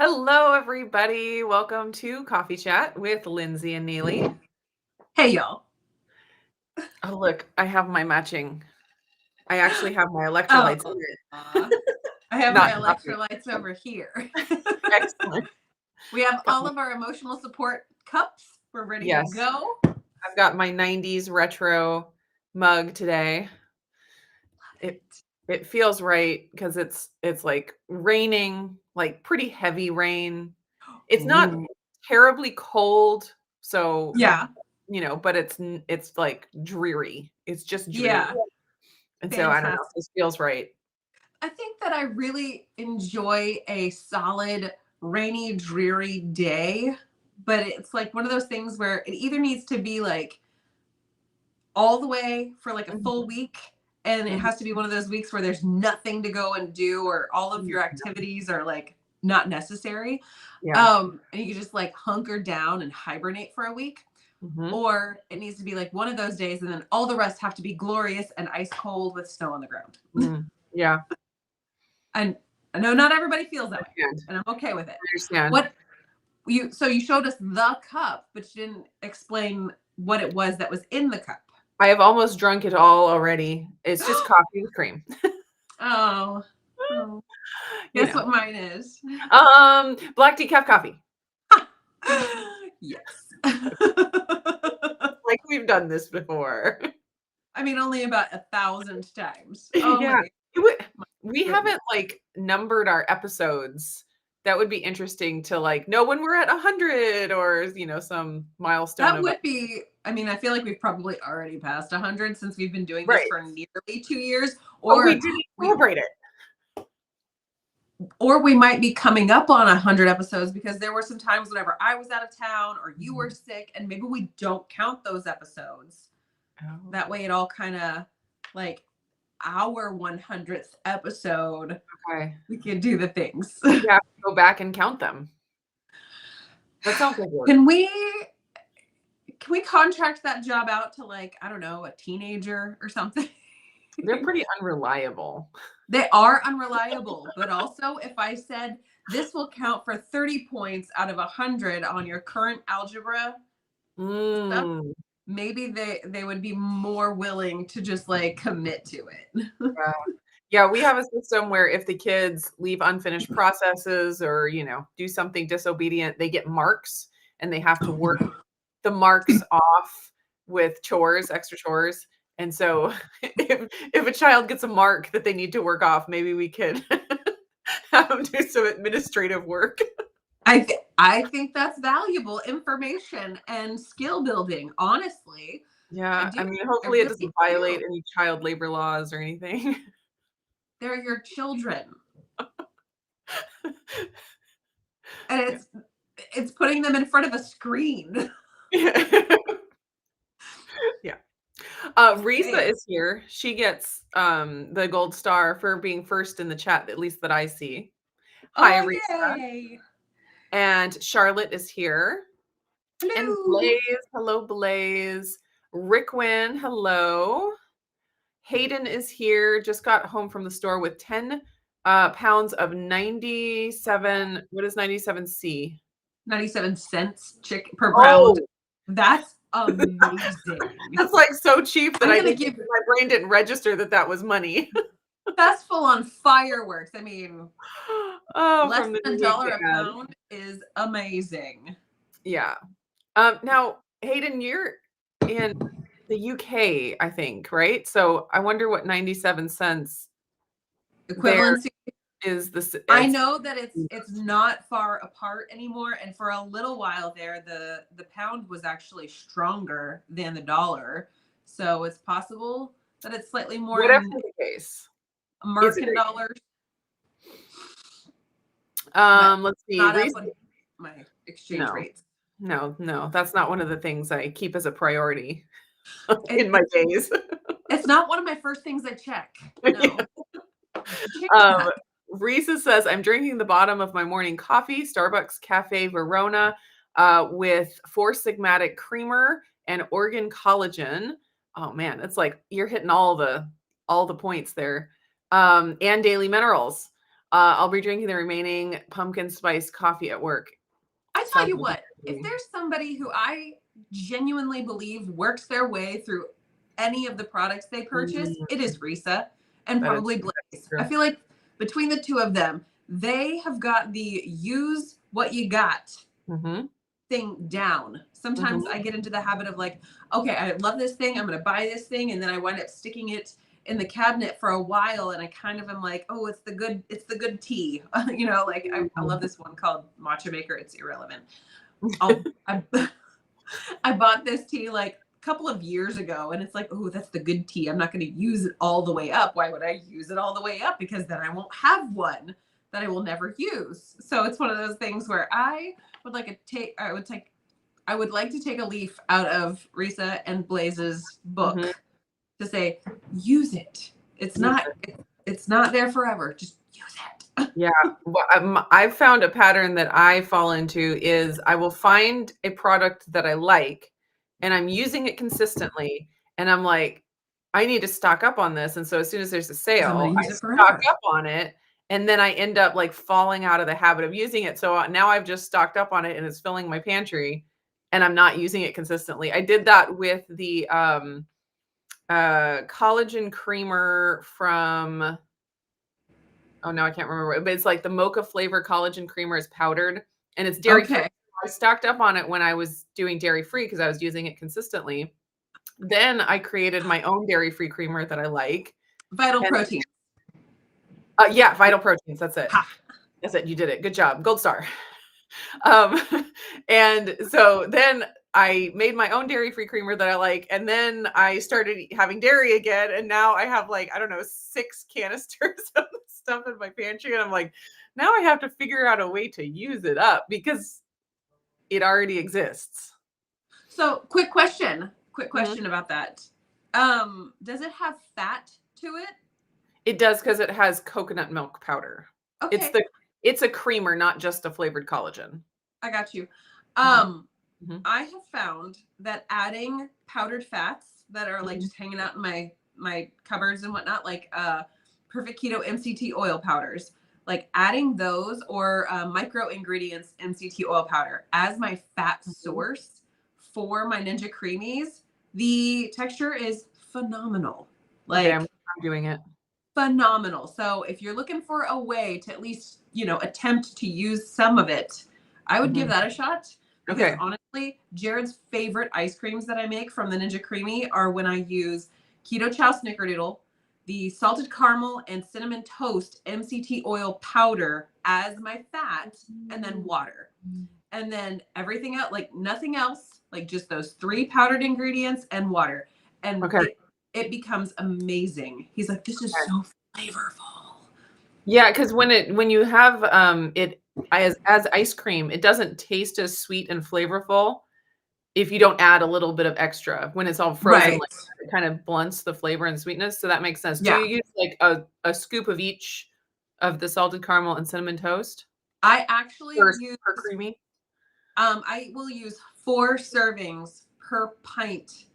Hello, everybody. Welcome to Coffee Chat with Lindsay and Neely. Hey, y'all. Oh, look, I have my matching. I actually have my Oh, electrolytes in it. I have Not my coffee. electrolytes over here. Excellent. We have Got all my- of our emotional support cups. We're ready to yes, go. I've got my 90s retro mug today. It feels right because it's like raining, like pretty heavy rain. It's not Ooh. terribly cold, so Yeah, but it's like dreary. It's just dreary. yeah, And so I don't know, fantastic. this feels right. I think that I really enjoy a solid, rainy, dreary day, but it's like one of those things where it either needs to be like all the way for like a Mhm, full week, and it mhm, has to be one of those weeks where there's nothing to go and do, or all of mhm. your activities are like not necessary. Yeah. And you can just like hunker down and hibernate for a week. Mhm. Or it needs to be like one of those days, and then all the rest have to be glorious and ice cold with snow on the ground. Mm. Yeah, And I know not everybody feels I that way, understand. and I'm okay with it. I understand. What you showed us the cup, but you didn't explain what it was that was in the cup. I have almost drunk it all already. It's just coffee with cream. Oh, oh. You Guess know. what mine is? Black decaf coffee. Yes. Like we've done this before. I mean, only about 1,000 times. Oh Yeah. my It would we goodness. haven't, like, numbered our episodes. That would be interesting to, like, know when we're at 100 or, some milestone That of would be, I mean, I feel like we've probably already passed 100 since we've been doing this right. for nearly 2 years, But we or didn't we celebrate it. might be coming up on 100 episodes because there were some times whenever I was out of town or you were Mhm. sick, and maybe we don't count those episodes. That Oh, way it all kind of like our 100th episode, okay. we can do the things. We have to go back and count them. That sounds like work. Can we contract that job out to, like, I don't know, a teenager or something? They're pretty unreliable. They are unreliable, but also if I said this will count for 30 points out of 100 on your current algebra stuff, Mm, maybe they would be more willing to just like commit to it. yeah. Yeah, we have a system where if the kids leave unfinished processes or, do something disobedient, they get marks and they have to work the marks off with chores, extra chores. And so if a child gets a mark that they need to work off, maybe we could have them do some administrative work. I think that's valuable information and skill building. Honestly, I Yeah, do. I mean, I hopefully it really doesn't violate do. any child labor laws or anything. They're your children, and Yeah. it's putting them in front of a screen. Yeah. Risa Okay. is here. She gets the gold star for being first in the chat, at least that I see. Hi, Oh, Risa. yay! And Charlotte is here. And Hello. Blaze, hello, Blaze. Rickwin, hello. Hayden is here. Just got home from the store with 10 pounds of 97. What is 97C? 97 cents per pound. Oh, That's amazing. that's like so cheap that I'm I gonna think give my brain didn't register that that was money. That's full on fireworks. I mean, Oh, less from the than a New Week dollar a ad. pound is amazing. Yeah. Now, Hayden, you're in the UK, I think, right? So I wonder what 97 cents there Equivalency. is this I it's know that it's not far apart anymore, and for a little while there, the pound was actually stronger than the dollar, so it's possible that it's slightly more whatever in the case. It's a American great. dollars, but Let's see. not up Reese, on my exchange no, rates. no, that's not one of the things I keep as a priority It, in my it, days. it's not one of my first things I check. Yeah. No, change Um, that. Risa says, I'm drinking the bottom of my morning coffee, Starbucks Cafe Verona, with Four Sigmatic creamer and organ collagen. Oh man, it's like you're hitting all the points there. And daily minerals. I'll be drinking the remaining pumpkin spice coffee at work. I tell Sounds you like what, if there's somebody who I genuinely believe works their way through any of the products they purchase, it is Risa and that is probably Blaze. I true. feel like between the two of them, they have got the use what you got Mm-hmm. thing down. Sometimes Mm-hmm. I get into the habit of like, okay, I love this thing, I'm going to buy this thing, and then I wind up sticking it in the cabinet for a while, and I kind of am like, oh, it's the good tea. Like I love this one called Matcha Maker. It's irrelevant. I I bought this tea like a couple of years ago, and it's like, oh, that's the good tea. I'm not going to use it all the way up. Why would I use it all the way up? Because then I won't have one that I will never use. So it's one of those things where I would like I would like to take a leaf out of Risa and Blaze's book Mm-hmm. to say, use it. It's not it's not there forever. Just use it. Yeah. Well, I've found a pattern that I fall into is I will find a product that I like and I'm using it consistently. And I'm like, I need to stock up on this. And so as soon as there's a Because I'm sale, going to I use it stock forever. up on it. And then I end up like falling out of the habit of using it. So now I've just stocked up on it and it's filling my pantry and I'm not using it consistently. I did that with the collagen creamer from, oh, now I can't remember, but it's like the mocha flavor collagen creamer is powdered and it's dairy free. Okay. I stocked up on it when I was doing dairy free because I was using it consistently. Then I created my own dairy free creamer that I like. Vital And protein. yeah, Vital Proteins. That's it. Ha. That's it. You did it. Good job. Gold star. Um, and so then I made my own dairy free creamer that I like. And then I started having dairy again. And now I have like, I don't know, 6 canisters of stuff in my pantry. And I'm like, now I have to figure out a way to use it up because it already exists. So, quick question Mhm. about that. Does it have fat to it? It does because it has coconut milk powder. It's Okay, the it's a creamer, not just a flavored collagen. I got you. Mhm. Mhm. I have found that adding powdered fats that are like Mhm. just hanging out in my cupboards and whatnot, like Perfect Keto MCT oil powders, like adding those or micro ingredients MCT oil powder as my fat Mhm. source for my Ninja Creamies, the texture is phenomenal. Okay, I'm Like doing it. phenomenal. So if you're looking for a way to at least, attempt to use some of it, I would give Mhm. that a shot because Okay. honestly, Jared's favorite ice creams that I make from the Ninja Creamy are when I use Keto Chow Snickerdoodle, the salted caramel and cinnamon toast MCT oil powder as my fat, and then water. And then everything else, like nothing else, like just those 3 powdered ingredients and water. And Okay. it becomes amazing. He's like, this is so flavorful. Yeah, because when you have it as ice cream, it doesn't taste as sweet and flavorful if you don't add a little bit of extra. When it's all frozen Right. like that, it kind of blunts the flavor and sweetness. So that makes sense. Do Yeah. you use like a scoop of each of the salted caramel and cinnamon toast I actually use per creamy? I will use 4 servings per pint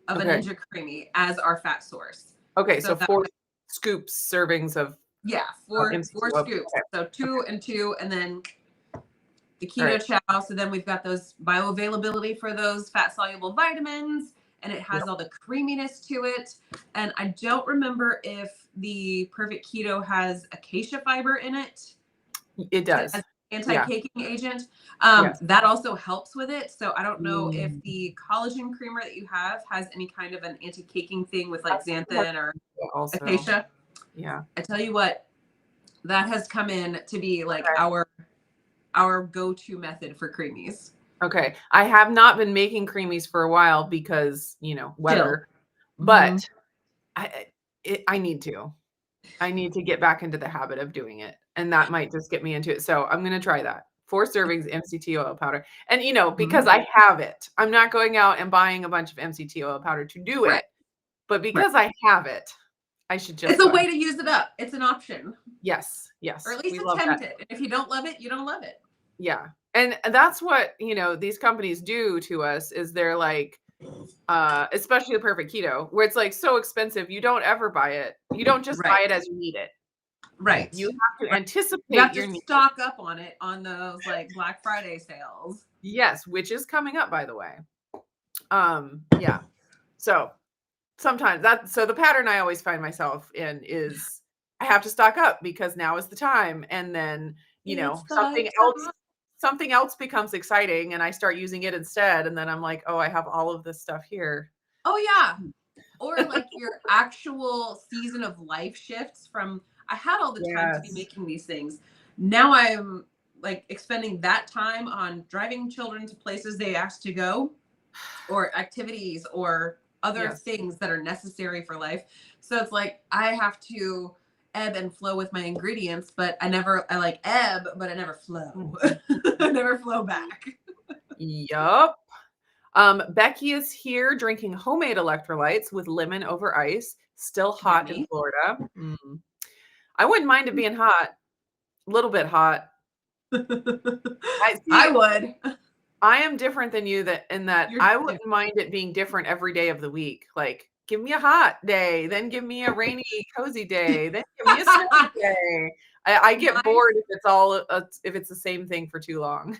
of a Okay. Ninja Creamy as our fat source. Okay. So So that 4 scoops servings of yeah, 4 MCT oil. scoops. Okay. So Okay. 2 and 2, and then the All right. keto chow. So then we've got those bioavailability for those fat soluble vitamins, and it Yep. has all the creaminess to it. And I don't remember if the perfect keto has acacia fiber in it It does. as Yeah. anti-caking agent. Yes. That also helps with it. So I don't know if Mm. the collagen creamer that you have has any kind of an anti-caking thing with like I think it has xanthan or also. acacia. Yeah. I tell you what, that has come in to be like Okay. our go-to method for creamies. Okay. I have not been making creamies for a while because, Chill. weather, Mm-hmm. but I need to. I need to get back into the habit of doing it, and that might just get me into it. So I'm gonna try that. 4 servings MCT oil powder. And, Mm-hmm. because I have it, I'm not going out and buying a bunch of MCT oil powder to do Right. it, but Right. because I have it, I should It's just a go way ahead. to use it up. It's an option, Yes, or yes, at least we love attempt that. it. And if you don't love it, you don't love it. Yeah. And that's what, these companies do to us is they're like, especially the perfect keto, where it's like so expensive, you don't ever buy it. You don't just buy Right. it as you need it. Right. You have to Right. You have anticipate to your needs. stock up on it on those like Black Friday sales. Yes, which is coming up, by the way. Yeah. So sometimes so the pattern I always find myself in is I have to stock up because now is the time. And then, It's the something else becomes exciting and I start using it instead. And then I'm like, oh, I have all of this stuff here. Oh yeah. Or like your actual season of life shifts from I had all the time to be Yes. making these things. Now I'm like expending that time on driving children to places they asked to go or activities or other Yes. things that are necessary for life. So it's like I have to ebb and flow with my ingredients, but I like ebb, but I never flow. I never flow back. Yup. Becky is here drinking homemade electrolytes with lemon over ice. Still hot in Yummy. Florida. I wouldn't mind it being hot. A little bit hot. I see. I would. I am different than you in that You're I wouldn't mind it being different every day of the week. Like, give me a hot day, then give me a rainy, cozy day, then give me a snowy day. I get my bored if it's the same thing for too long.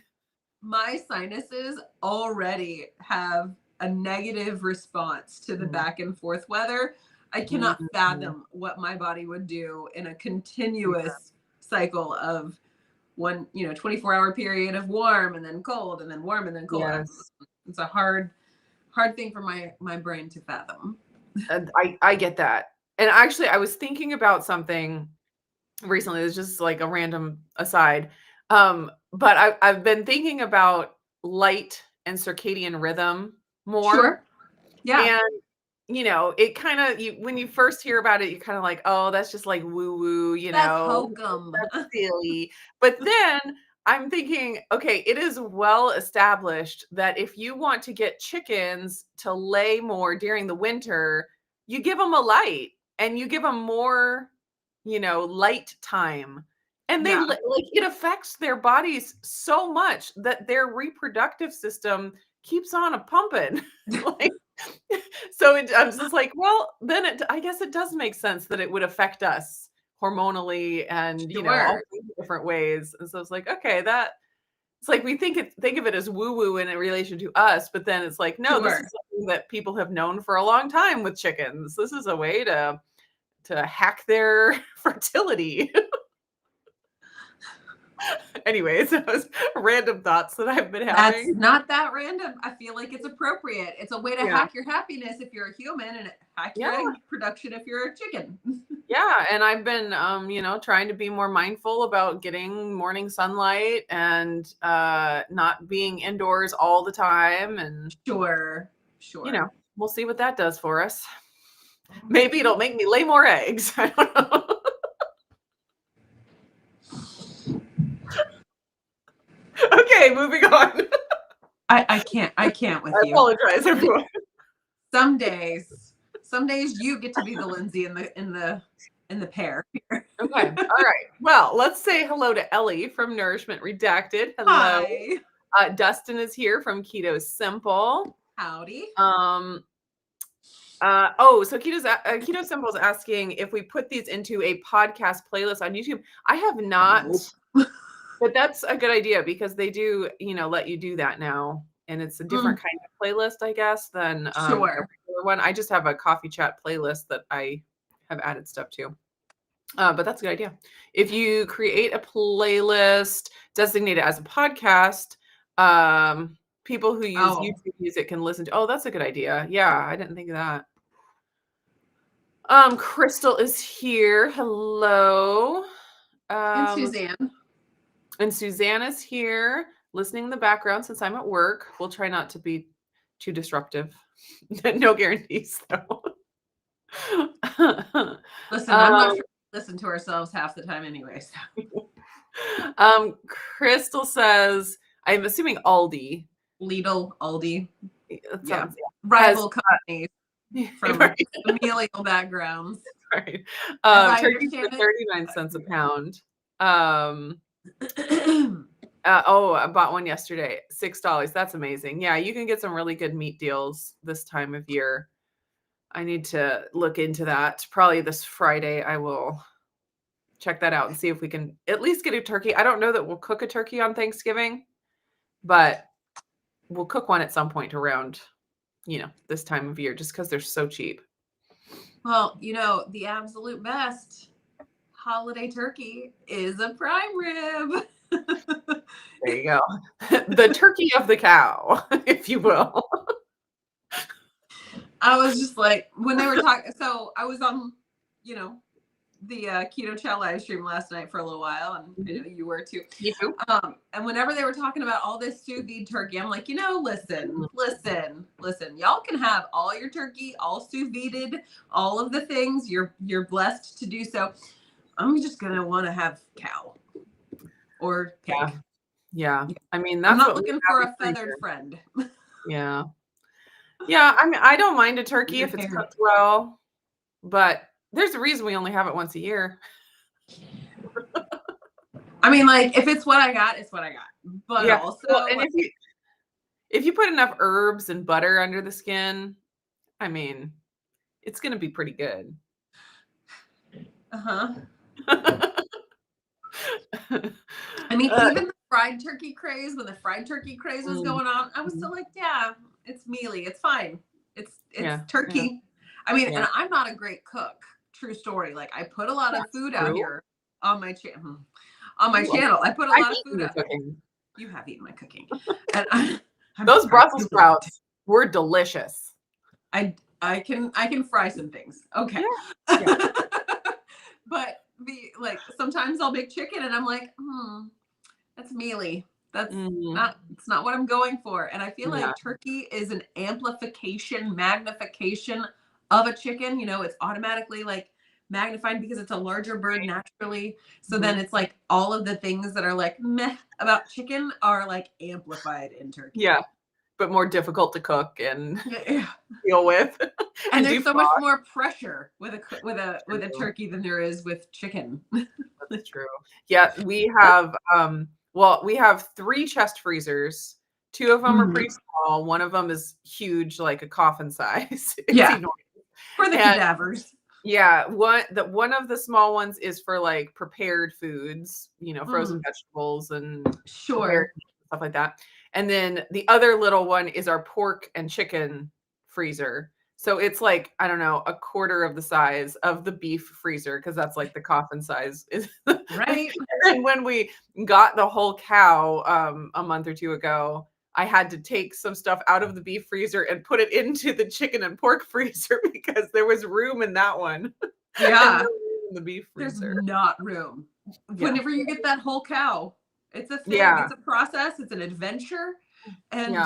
my sinuses already have a negative response to the back and forth weather. I cannot Mhm. fathom what my body would do in a continuous cycle of 24-hour period of warm and then cold and then warm and then cold. Yes. It's a hard thing for my brain to fathom. And I get that. And actually, I was thinking about something recently. It's just like a random aside. But I've been thinking about light and circadian rhythm more. Sure. Yeah. And it kind of when you first hear about it, you're kind of like, oh, that's just like woo woo, That's hokum. that's silly. But then I'm thinking, okay, it is well established that if you want to get chickens to lay more during the winter, you give them a light and you give them more, light time. And Yeah. like it affects their bodies so much that their reproductive system keeps on a pumping. Like, so I was just like, well, then I guess it does make sense that it would affect us hormonally and all Sure. kinds of different ways. And so it's like, okay, that it's like we think of it as woo woo in relation to us, but then it's like, no, this Sure. is something that people have known for a long time with chickens. This is a way to hack their fertility. Anyways, that was random thoughts that I've been That's having. not that random. I feel like it's appropriate. It's a way to Yeah. hack your happiness if you're a human and hack your Yeah. egg production if you're a chicken. Yeah, and I've been, trying to be more mindful about getting morning sunlight and not being indoors all the time. And, Sure. Sure. we'll see what that does for us. Maybe it'll make me lay more eggs. I don't know. Okay, moving on. I can't with I you. apologize, everyone. Some days you get to be the Lindsay in the pair. Okay, all right. Well, let's say hello to Ellie from Nourishment Redacted. Hello. Hi. Dustin is here from Keto Simple. Howdy. So Keto Simple is asking if we put these into a podcast playlist on YouTube. I have not, but that's a good idea because they do, let you do that now, and it's a different kind of playlist, I guess, than a Sure. regular one. I just have a coffee chat playlist that I have added stuff to. But that's a good idea. If you create a playlist, designate it as a podcast, people who use YouTube Music can listen to. Oh, that's a good idea. Yeah, I didn't think of that. Crystal is here. Hello. And Suzanne. And Suzanne is here, listening in the background since I'm at work. We'll try not to be too disruptive. No guarantees, though. Listen, I'm not sure we listen to ourselves half the time anyway. So. Crystal says, I'm assuming Aldi. Lidl, Aldi. Yeah. Rival companies from right. familial backgrounds. Right. Turkey for 39 cents a pound. I bought one yesterday, $6. That's amazing. Yeah, you can get some really good meat deals this time of year. I need to look into that. Probably this Friday I will check that out and see if we can at least get a turkey. I don't know that we'll cook a turkey on Thanksgiving, but we'll cook one at some point around, this time of year just because they're so cheap. Well, the absolute best holiday turkey is a prime rib. There you go. The turkey of the cow, if you will. I was just like, when they were talking, so I was on, the Keto Chow live stream last night for a little while, and you were too. Me too. And whenever they were talking about all this sous vide turkey, I'm like, listen, y'all can have all your turkey, all sous vide, all of the things. You're blessed to do so. I'm just gonna want to have cow or pig. Yeah. I mean, that's I'm not looking for a feathered friend. Yeah. Yeah. I mean, I don't mind a turkey if it's cooked well, but there's a reason we only have it once a year. I mean, like, if it's what I got, it's what I got. But also, and if you put enough herbs and butter under the skin, I mean, it's gonna be pretty good. I mean, even the fried turkey craze, when the fried turkey craze was going on, I was still like, yeah, it's mealy, it's fine, it's turkey. Yeah. I mean, and I'm not a great cook. True story. Like, I put a lot of food out here on my channel. On my channel, I put a lot of food out. You have eaten my cooking. And those Brussels sprouts were delicious. I can fry some things. Okay. But sometimes I'll make chicken and I'm like, that's mealy. That's it's not what I'm going for. And I feel like turkey is an magnification of a chicken. It's automatically like magnified because it's a larger bird naturally. So then it's like all of the things that are like meh about chicken are like amplified in turkey. Yeah. But more difficult to cook and deal with. And there's so much more pressure with a turkey than there is with chicken. That's true. Yeah, we have we have 3 chest freezers. 2 of them are pretty small. One of them is huge, like a coffin size. For the cadavers. Yeah, one of the small ones is for like prepared foods, frozen vegetables and stuff like that. And then the other little one is our pork and chicken freezer. So it's like, I don't know, a quarter of the size of the beef freezer, because that's like the coffin size. Right. And when we got the whole cow a month or 2 ago, I had to take some stuff out of the beef freezer and put it into the chicken and pork freezer because there was room in that one. Yeah. No room in the beef freezer. There's not room. Whenever you get that whole cow, it's a thing. It's a process. It's an adventure. And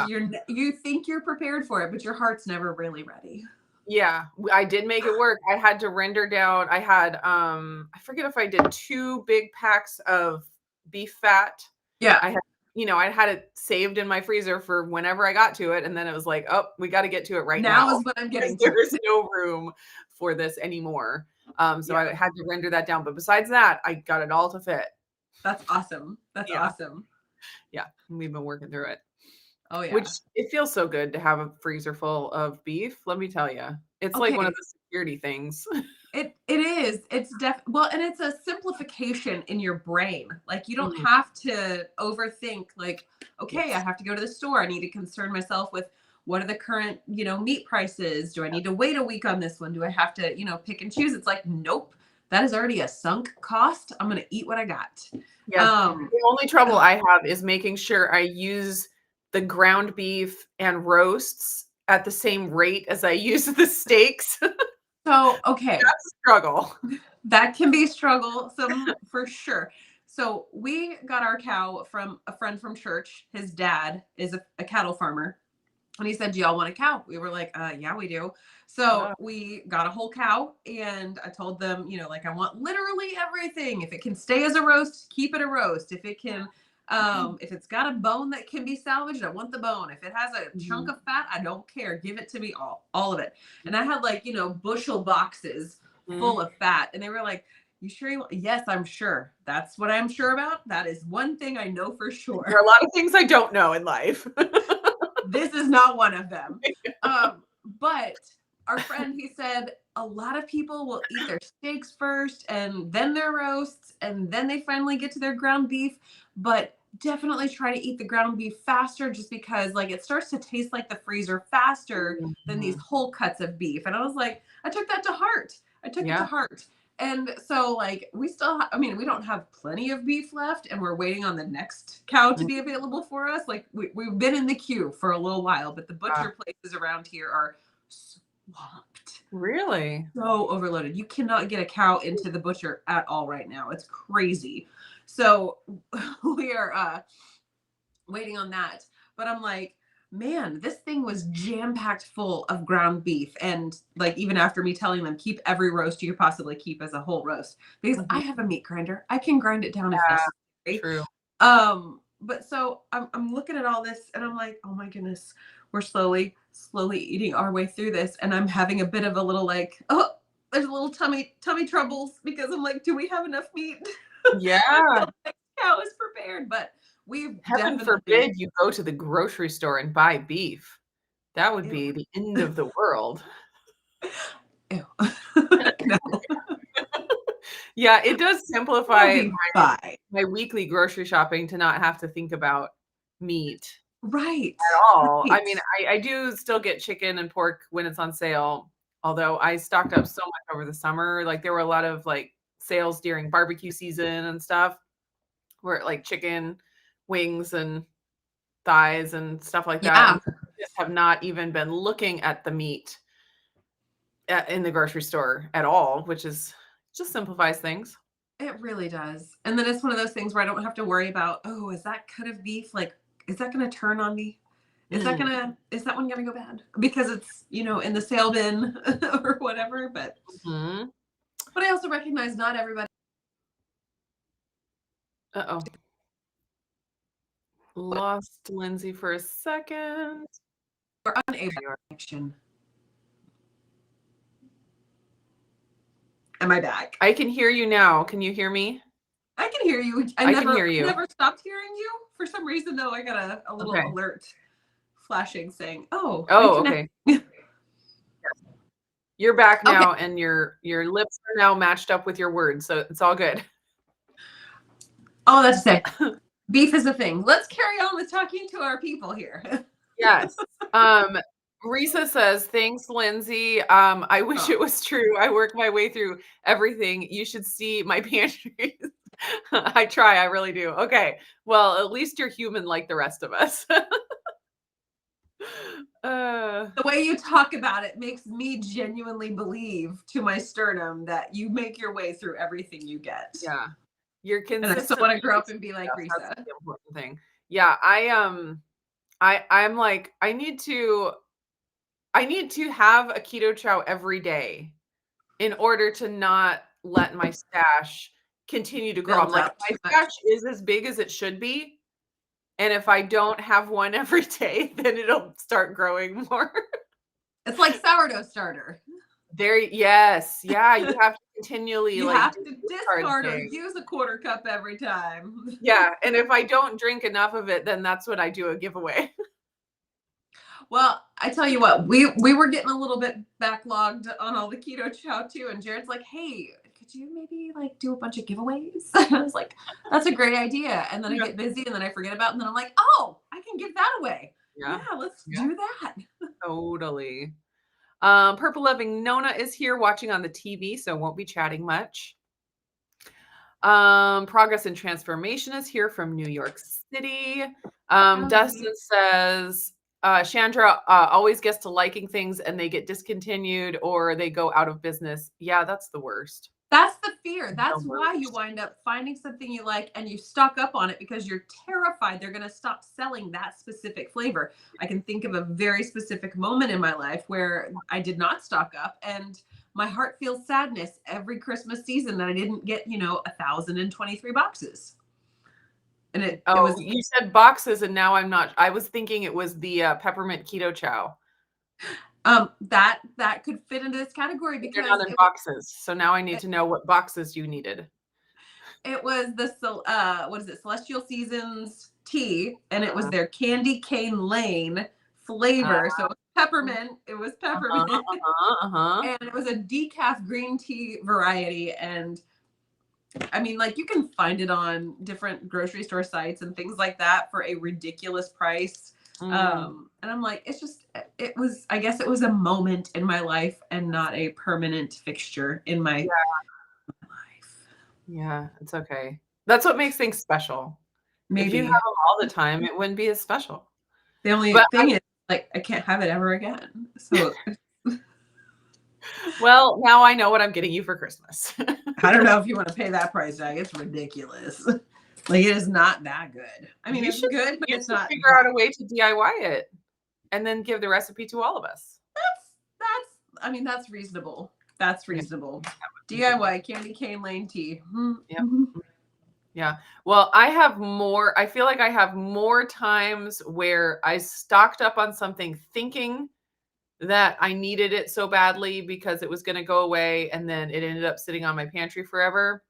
you think you're prepared for it, but your heart's never really ready. Yeah, I did make it work. I had to render down. I had I forget if I did 2 big packs of beef fat. Yeah. I had it saved in my freezer for whenever I got to it. And then it was like, oh, we got to get to it right now. Now is what I'm getting. There is no room for this anymore. So I had to render that down. But besides that, I got it all to fit. That's awesome. That's awesome. Yeah. We've been working through it. Oh, yeah. Which it feels so good to have a freezer full of beef. Let me tell you, it's like one of the security things. It is. It's and it's a simplification in your brain. Like, you don't have to overthink. Like, okay, I have to go to the store. I need to concern myself with what are the current, meat prices. Do I need to wait a week on this one? Do I have to, pick and choose? It's like, nope, that is already a sunk cost. I'm gonna eat what I got. Yeah. The only trouble I have is making sure I use the ground beef and roasts at the same rate as I use the steaks. So, okay. That's a struggle. That can be a struggle, for sure. So we got our cow from a friend from church. His dad is a cattle farmer. And he said, do y'all want a cow? We were like, yeah, we do. So we got a whole cow, and I told them, I want literally everything. If it can stay as a roast, keep it a roast. If it can, if it's got a bone that can be salvaged, I want the bone. If it has a chunk of fat, I don't care. Give it to me all of it. And I had bushel boxes full of fat. And they were like, you sure? Yes, I'm sure. That's what I'm sure about. That is one thing I know for sure. There are a lot of things I don't know in life. This is not one of them. But our friend, he said, a lot of people will eat their steaks first and then their roasts and then they finally get to their ground beef, but definitely try to eat the ground beef faster just because like it starts to taste like the freezer faster than these Mhm. whole cuts of beef. And I was like, I took that to heart. I took it to Yeah. heart. And so like we still I mean, we don't have plenty of beef left and we're waiting on the next cow to Mm, be available for us. Like we've been in the queue for a little while, but the yeah. butcher places around here are swamped, Really? so overloaded. You cannot get a cow into the butcher at all right now. It's crazy. So we are waiting on that. But I'm like, man, this thing was jam packed full of ground beef. And like, even after me telling them, keep every roast you could possibly keep as a whole roast, because Mhm. I have a meat grinder, I can grind it down if Yeah, necessary. true. But so I'm looking at all this and I'm like, oh my goodness, we're slowly eating our way through this. And I'm having a bit of a little like, oh, there's a little tummy troubles because I'm like, do we have enough meat Yeah. until the next cow is prepared? But we've Heaven definitely forbid you go to the grocery store and buy beef. That would ew, be the end of the world. ew. No, Yeah, it does we'll simplify be fine. my weekly grocery shopping to not have to think about meat Right. at all. I Right. mean, I do still get chicken and pork when it's on sale, although I stocked up so much over the summer. Like, there were a lot of, like, sales during barbecue season and stuff where, like, chicken wings and thighs and stuff like that, Yeah, and just have not even been looking at the meat in the grocery store at all, which is just simplifies things. it really does. And then it's one of those things where I don't have to worry about, oh, is that cut of beef like is that going to turn on me? Mm, Is that one going to go bad because it's, in the sale bin or whatever, mhm. but I also recognize not everybody Uh-oh. Lost Lindsay for a second. are unable There you are. to action. Am I back? I can hear you now. Can you hear me? I can hear you. I I can never hear I you. never stopped hearing you. For some reason though, I got a little Okay. alert flashing saying, "Oh, Oh, reconnect." okay. You're back Okay. now, and your lips are now matched up with your words, so it's all good. Oh, that's to say, beef is a thing. Let's carry on with talking to our people here. Yes. Risa says, "Thanks, Lindsay. I wish Oh, it was true. I work my way through everything. You should see my pantry." I try, I really do. Okay. Well, at least you're human like the rest of us. Uh, the way you talk about it makes me genuinely believe to my sternum that you make your way through everything you get. yeah. You're And I still want consistently to grow up making and be like stuff. That's Risa. the important thing. Yeah, I'm like, I need to have a keto chow every day in order to not let my stash continue to grow. I'm Build like, up my too much. stash is as big as it should be, and if I don't have one every day, then it'll start growing more. It's like sourdough starter. There, yes, yeah, you have to continually, You like, have do to discard discard or things. use a quarter cup every time. Yeah, and if I don't drink enough of it, then that's when I do a giveaway. Well, I tell you what, we were getting a little bit backlogged on all the keto chow too, and Jared's like, "Hey, could you maybe like do a bunch of giveaways?" And I was like, "That's a great idea." And then I Yeah. get busy, and then I forget about, it, and then I'm like, "Oh, I can give that away. Yeah, Yeah, let's yeah, do that." totally. Purple Loving Nona is here watching on the TV, so won't be chatting much. Progress and Transformation is here from New York City. Howdy. Dustin says, Chandra always gets to liking things and they get discontinued or they go out of business. Yeah, that's the worst. That's the fear. The That's why you worst. wind up finding something you like and you stock up on it because you're terrified they're going to stop selling that specific flavor. I can think of a very specific moment in my life where I did not stock up and my heart feels sadness every Christmas season that I didn't get, 1,023 boxes. And it Oh, was you said boxes, and now I'm not. I was thinking it was the peppermint keto chow. that could fit into this category But they're because not in boxes. So now I need to know what boxes you needed. it was what is it, Celestial Seasons tea, and it was Uh, their Candy Cane Lane flavor. So it was Uh, peppermint. It was uh-huh, peppermint. uh-huh, uh-huh. And it was a decaf green tea variety. And I mean, like you can find it on different grocery store sites and things like that for a ridiculous price. Mm, And I'm like, it was, I guess it was a moment in my life and not a permanent fixture in my yeah, life. yeah, it's okay. That's what makes things special. If you have Maybe. them all the time, it wouldn't be as special. The only But thing is, like, I can't have it ever again. So well, now I know what I'm getting you for Christmas. I don't know if you want to pay that price tag. It's ridiculous. Like, it is not that good. I mean, You it's should good, but you it's should not figure out that. a way to DIY it and then give the recipe to all of us. I mean, that's reasonable. That's Yeah, reasonable. that would be good. DIY candy cane lane tea. Yep. Mm-hmm. Yeah. Well, I feel like I have more times where I stocked up on something thinking that I needed it so badly because it was going to go away and then it ended up sitting on my pantry forever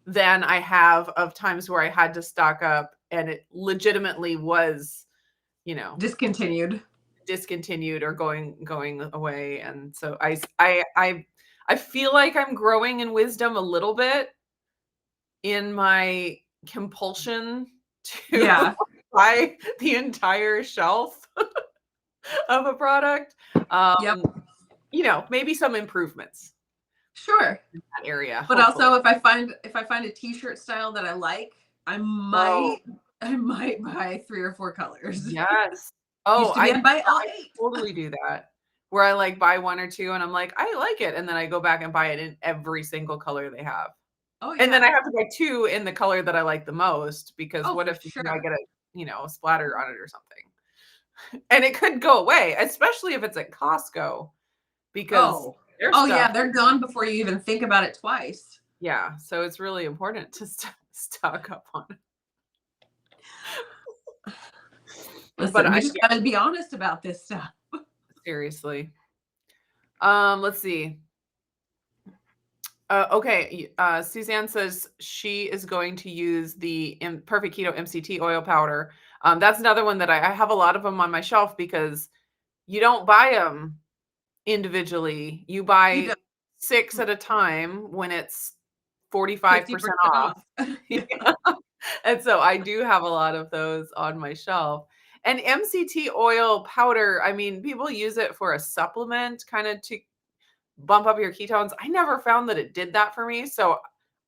than I have of times where I had to stock up and it legitimately was, you know, Discontinued. discontinued or going away. And so I feel like I'm growing in wisdom a little bit in my compulsion to Yeah. buy the entire shelf of a product. Yep. Maybe some improvements Sure. in that area, But hopefully. also, if I find a t-shirt style that I like, I Oh, might I might buy 3 or 4 colors. yes. Oh, Used to be I'd buy all I 8. totally do that. Where I like buy 1 or 2 and I'm like, "I like it," and then I go back and buy it in every single color they have. Oh And then I yeah. have to buy 2 in the color that I like the most because Oh, what for if, I sure. get a splatter on it or something? And it could go away, especially if it's at Costco because Oh. their Oh stuff yeah, they're gone before you even think about it twice. yeah, so it's really important to stock up on it. But Listen, we just gotta be honest about this stuff. seriously. Let's see. Okay, Suzanne says she is going to use the Perfect Keto MCT oil powder. That's another one that I have a lot of them on my shelf because you don't buy them individually. You You buy don't 6 at a time when it's 45% 50% off. off. Yeah. Yeah. And so I do have a lot of those on my shelf. And MCT oil powder, I mean, people use it for a supplement kind of to bump up your ketones. I never found that it did that for me. So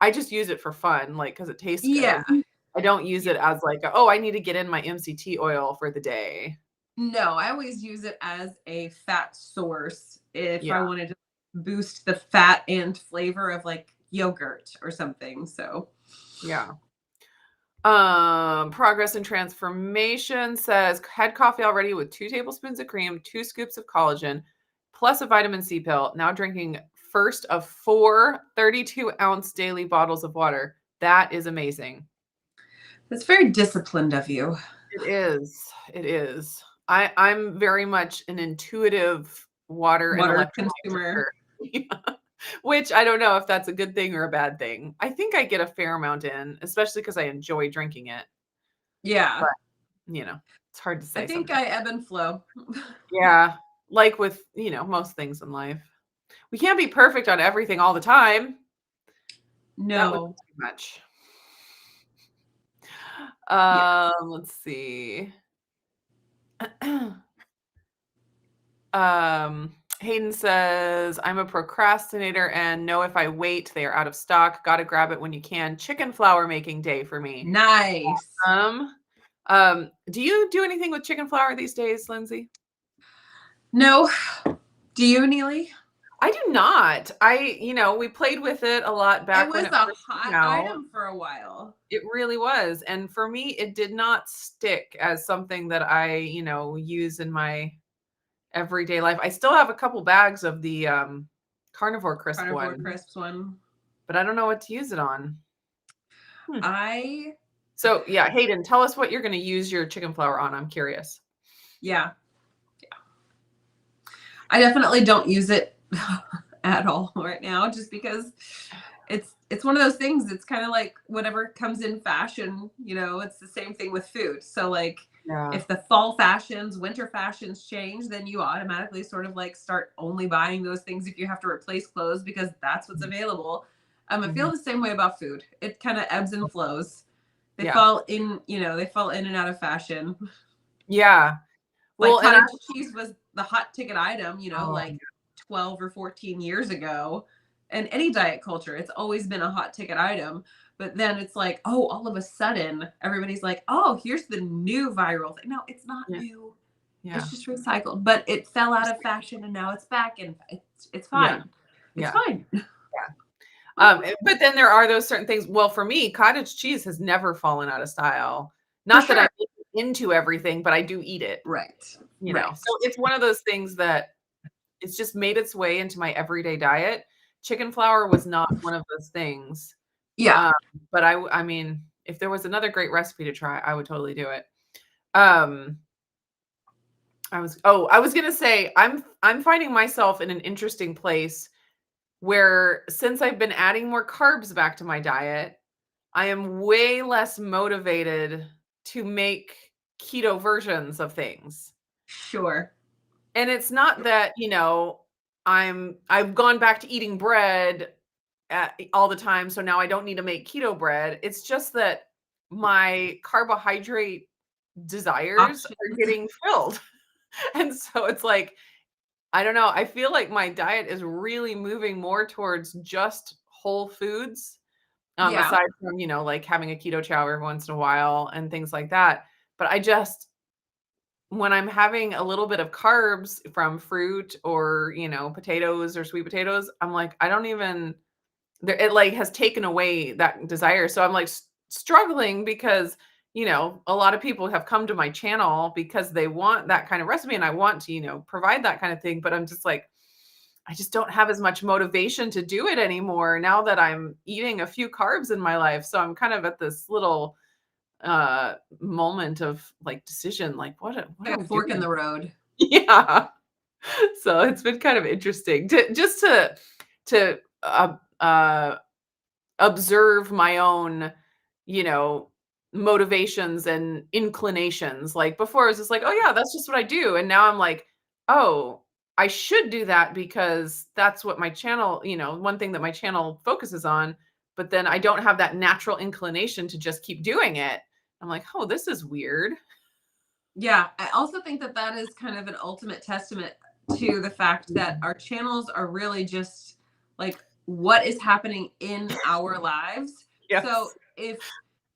I just use it for fun, like because it tastes Yeah. good. I don't use Yeah. it as like, oh, I need to get in my MCT oil for the day. No, I always use it as a fat source if Yeah. I wanted to boost the fat and flavor of like yogurt or something. So Yeah. Progress and Transformation says had coffee already with 2 tablespoons of cream, 2 scoops of collagen, plus a vitamin C pill. Now drinking first of 4 32-ounce daily bottles of water. That is amazing. it's very disciplined of you. It is. It is. I'm very much an intuitive water and Water electrolyte consumer. drinker. Yeah. Which I don't know if that's a good thing or a bad thing. I think I get a fair amount in, especially because I enjoy drinking it. Yeah. But, it's hard to I say think sometimes. I ebb and flow. Yeah. Like with, most things in life. We can't be perfect on everything all the time. That would be No. too much. Yeah. Let's see. Hayden says, I'm a procrastinator and know if I wait, they are out of stock. Gotta grab it when you can. Chicken flour making day for me. Nice. Um, do you do anything with chicken flour these days, Lindsay? No. Do you, Neely? I do not. We played with it a lot It back when was it a first came hot out. item for a while. It really was. And for me, it did not stick as something that I, use in my everyday life. I still have a couple bags of the carnivore crisp Carnivore one, crisps one. but I don't know what to use it on. Hmm. I So yeah, Hayden, tell us what you're going to use your chicken flour on. I'm curious. yeah. I definitely don't use it at all right now just because it's one of those things. It's kind of like whatever comes in fashion, it's the same thing with food. So like Yeah. if the fall fashions, winter fashions change, then you automatically sort of like start only buying those things if you have to replace clothes because that's what's available. I Mhm. feel the same way about food. It kind of ebbs and flows. They Yeah. fall in, they fall in and out of fashion. Yeah. Like Well, and I cottage cheese was the hot ticket item, oh, like 12 or 14 years ago. And any diet culture, it's always been a hot ticket item. But then it's like, oh, all of a sudden, everybody's like, oh, here's the new viral thing. No, it's not yeah. new. Yeah. It's just recycled. But it fell out of fashion and now it's back and it's Yeah. fine. It's Yeah. fine. Yeah. But then there are those certain things. Well, for me, cottage cheese has never fallen out of style. For Not that I'm sure. into everything, but I do eat it, Right. you know. Right. So it's one of those things that it's just made its way into my everyday diet. Chicken flour was not one of those things. Yeah. Um, but I mean, if there was another great recipe to try, I would totally do it. Um, I was gonna say I'm finding myself in an interesting place where since I've been adding more carbs back to my diet, I am way less motivated to make keto versions of things. Sure. And it's not that, I've gone back to eating bread all the time, so now I don't need to make keto bread. It's just that my carbohydrate desires are Options. getting filled. And so it's like, I don't know, I feel like my diet is really moving more towards just whole foods, Yeah. aside from, like having a keto chow every once in a while and things like that. But I just when I'm having a little bit of carbs from fruit or, potatoes or sweet potatoes, I'm like, I don't even it like has taken away that desire. So I'm like struggling because, a lot of people have come to my channel because they want that kind of recipe and I want to, provide that kind of thing. But I'm just like, I just don't have as much motivation to do it anymore now that I'm eating a few carbs in my life. So I'm kind of at this little moment of like decision, like what Like are a we fork in doing? the road. Yeah. So it's been kind of interesting to just to observe my own, you know, motivations and inclinations. Like before, I was just like, oh yeah, that's just what I do, and now I'm like, oh, I should do that because that's what my channel, one thing that my channel focuses on. But then I don't have that natural inclination to just keep doing it. I'm like, oh, this is weird. Yeah, I also think that that is kind of an ultimate testament to the fact that our channels are really just like what is happening in our lives. So Yes. if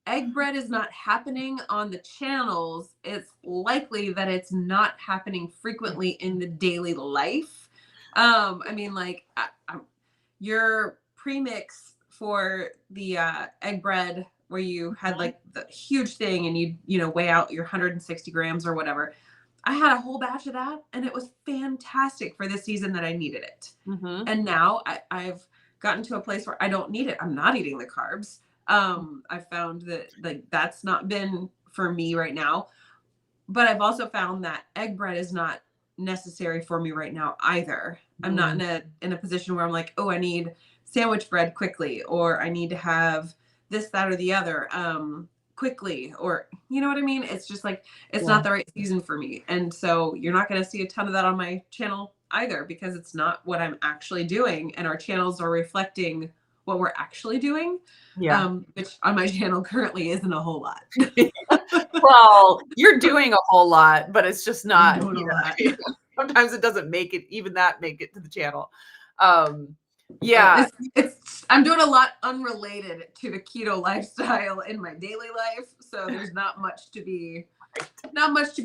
egg bread is not happening on the channels, it's likely that it's not happening frequently in the daily life. I mean, like your premix for the egg bread where you had Mhm. like the huge thing and you weigh out your 160 grams or whatever. I had a whole batch of that and it was fantastic for the season that I needed it. Mhm. And now I've gotten to a place where I don't need it. I'm not eating the carbs. I found that like that's not been for me right now. But I've also found that egg bread is not necessary for me right now either. I'm not Mm. in a position where I'm like, oh, I need sandwich bread quickly, or I need to have this, that, or the other quickly, or you know what I mean? It's just like it's Yeah. not the right season for me. And so you're not gonna see a ton of that on my channel either because it's not what I'm actually doing, and our channels are reflecting what we're actually doing. Yeah. Which on my channel currently isn't a whole lot. Well, you're doing a whole lot, but it's just I'm not, doing a lot. sometimes it doesn't make it to the channel. Oh, Yeah, it's I'm doing a lot unrelated to the keto lifestyle in my daily life, so there's not much to be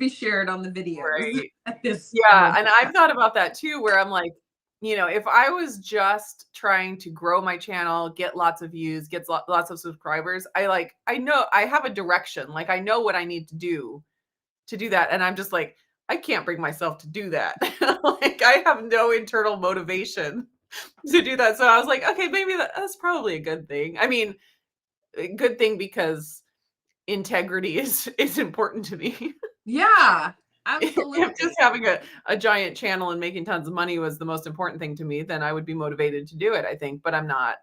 shared on the videos right. at this Yeah, moment. and I've thought about that too, where I'm like, if I was just trying to grow my channel, get lots of views, get lots of subscribers, I know I have a direction, like I know what I need to do that, and I'm just like, I can't bring myself to do that. Like I have no internal motivation to do that. So I was like, okay, maybe that's probably a good thing. I mean, a good thing because integrity is important to me. Yeah, If just absolutely. having a giant channel and making tons of money was the most important thing to me, then I would be motivated to do it, I think, but I'm not.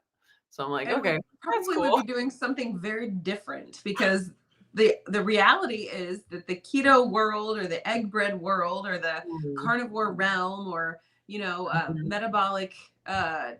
So I'm like, And we okay, that's probably would cool. be doing something very different because the reality is that the keto world or the egg bread world or the Mhm, carnivore realm or mhm. metabolic uh,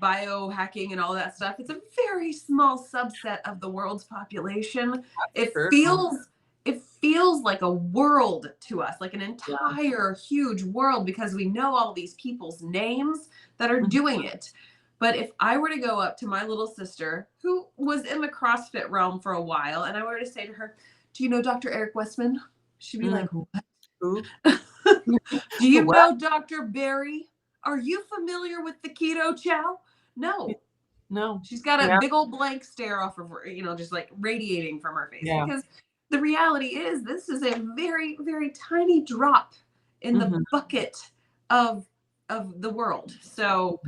biohacking and all that stuff, it's a very small subset of the world's population. That's it true. feels it feels like a world to us, like an Yeah. entire huge world, because we know all these people's names that are Mhm. doing it. But if I were to go up to my little sister, who was in the CrossFit realm for a while, and I were to say to her, "Do you know Dr. Eric Westman?" She'd be Mm. like, "What?" Who? "Do you What? know Dr. Barry? Are you familiar with the keto chow?" No. No. She's got a Yeah, big old blank stare off of her, just like radiating from her face, yeah. because the reality is this is a very, very tiny drop in the Mhm. bucket of the world. So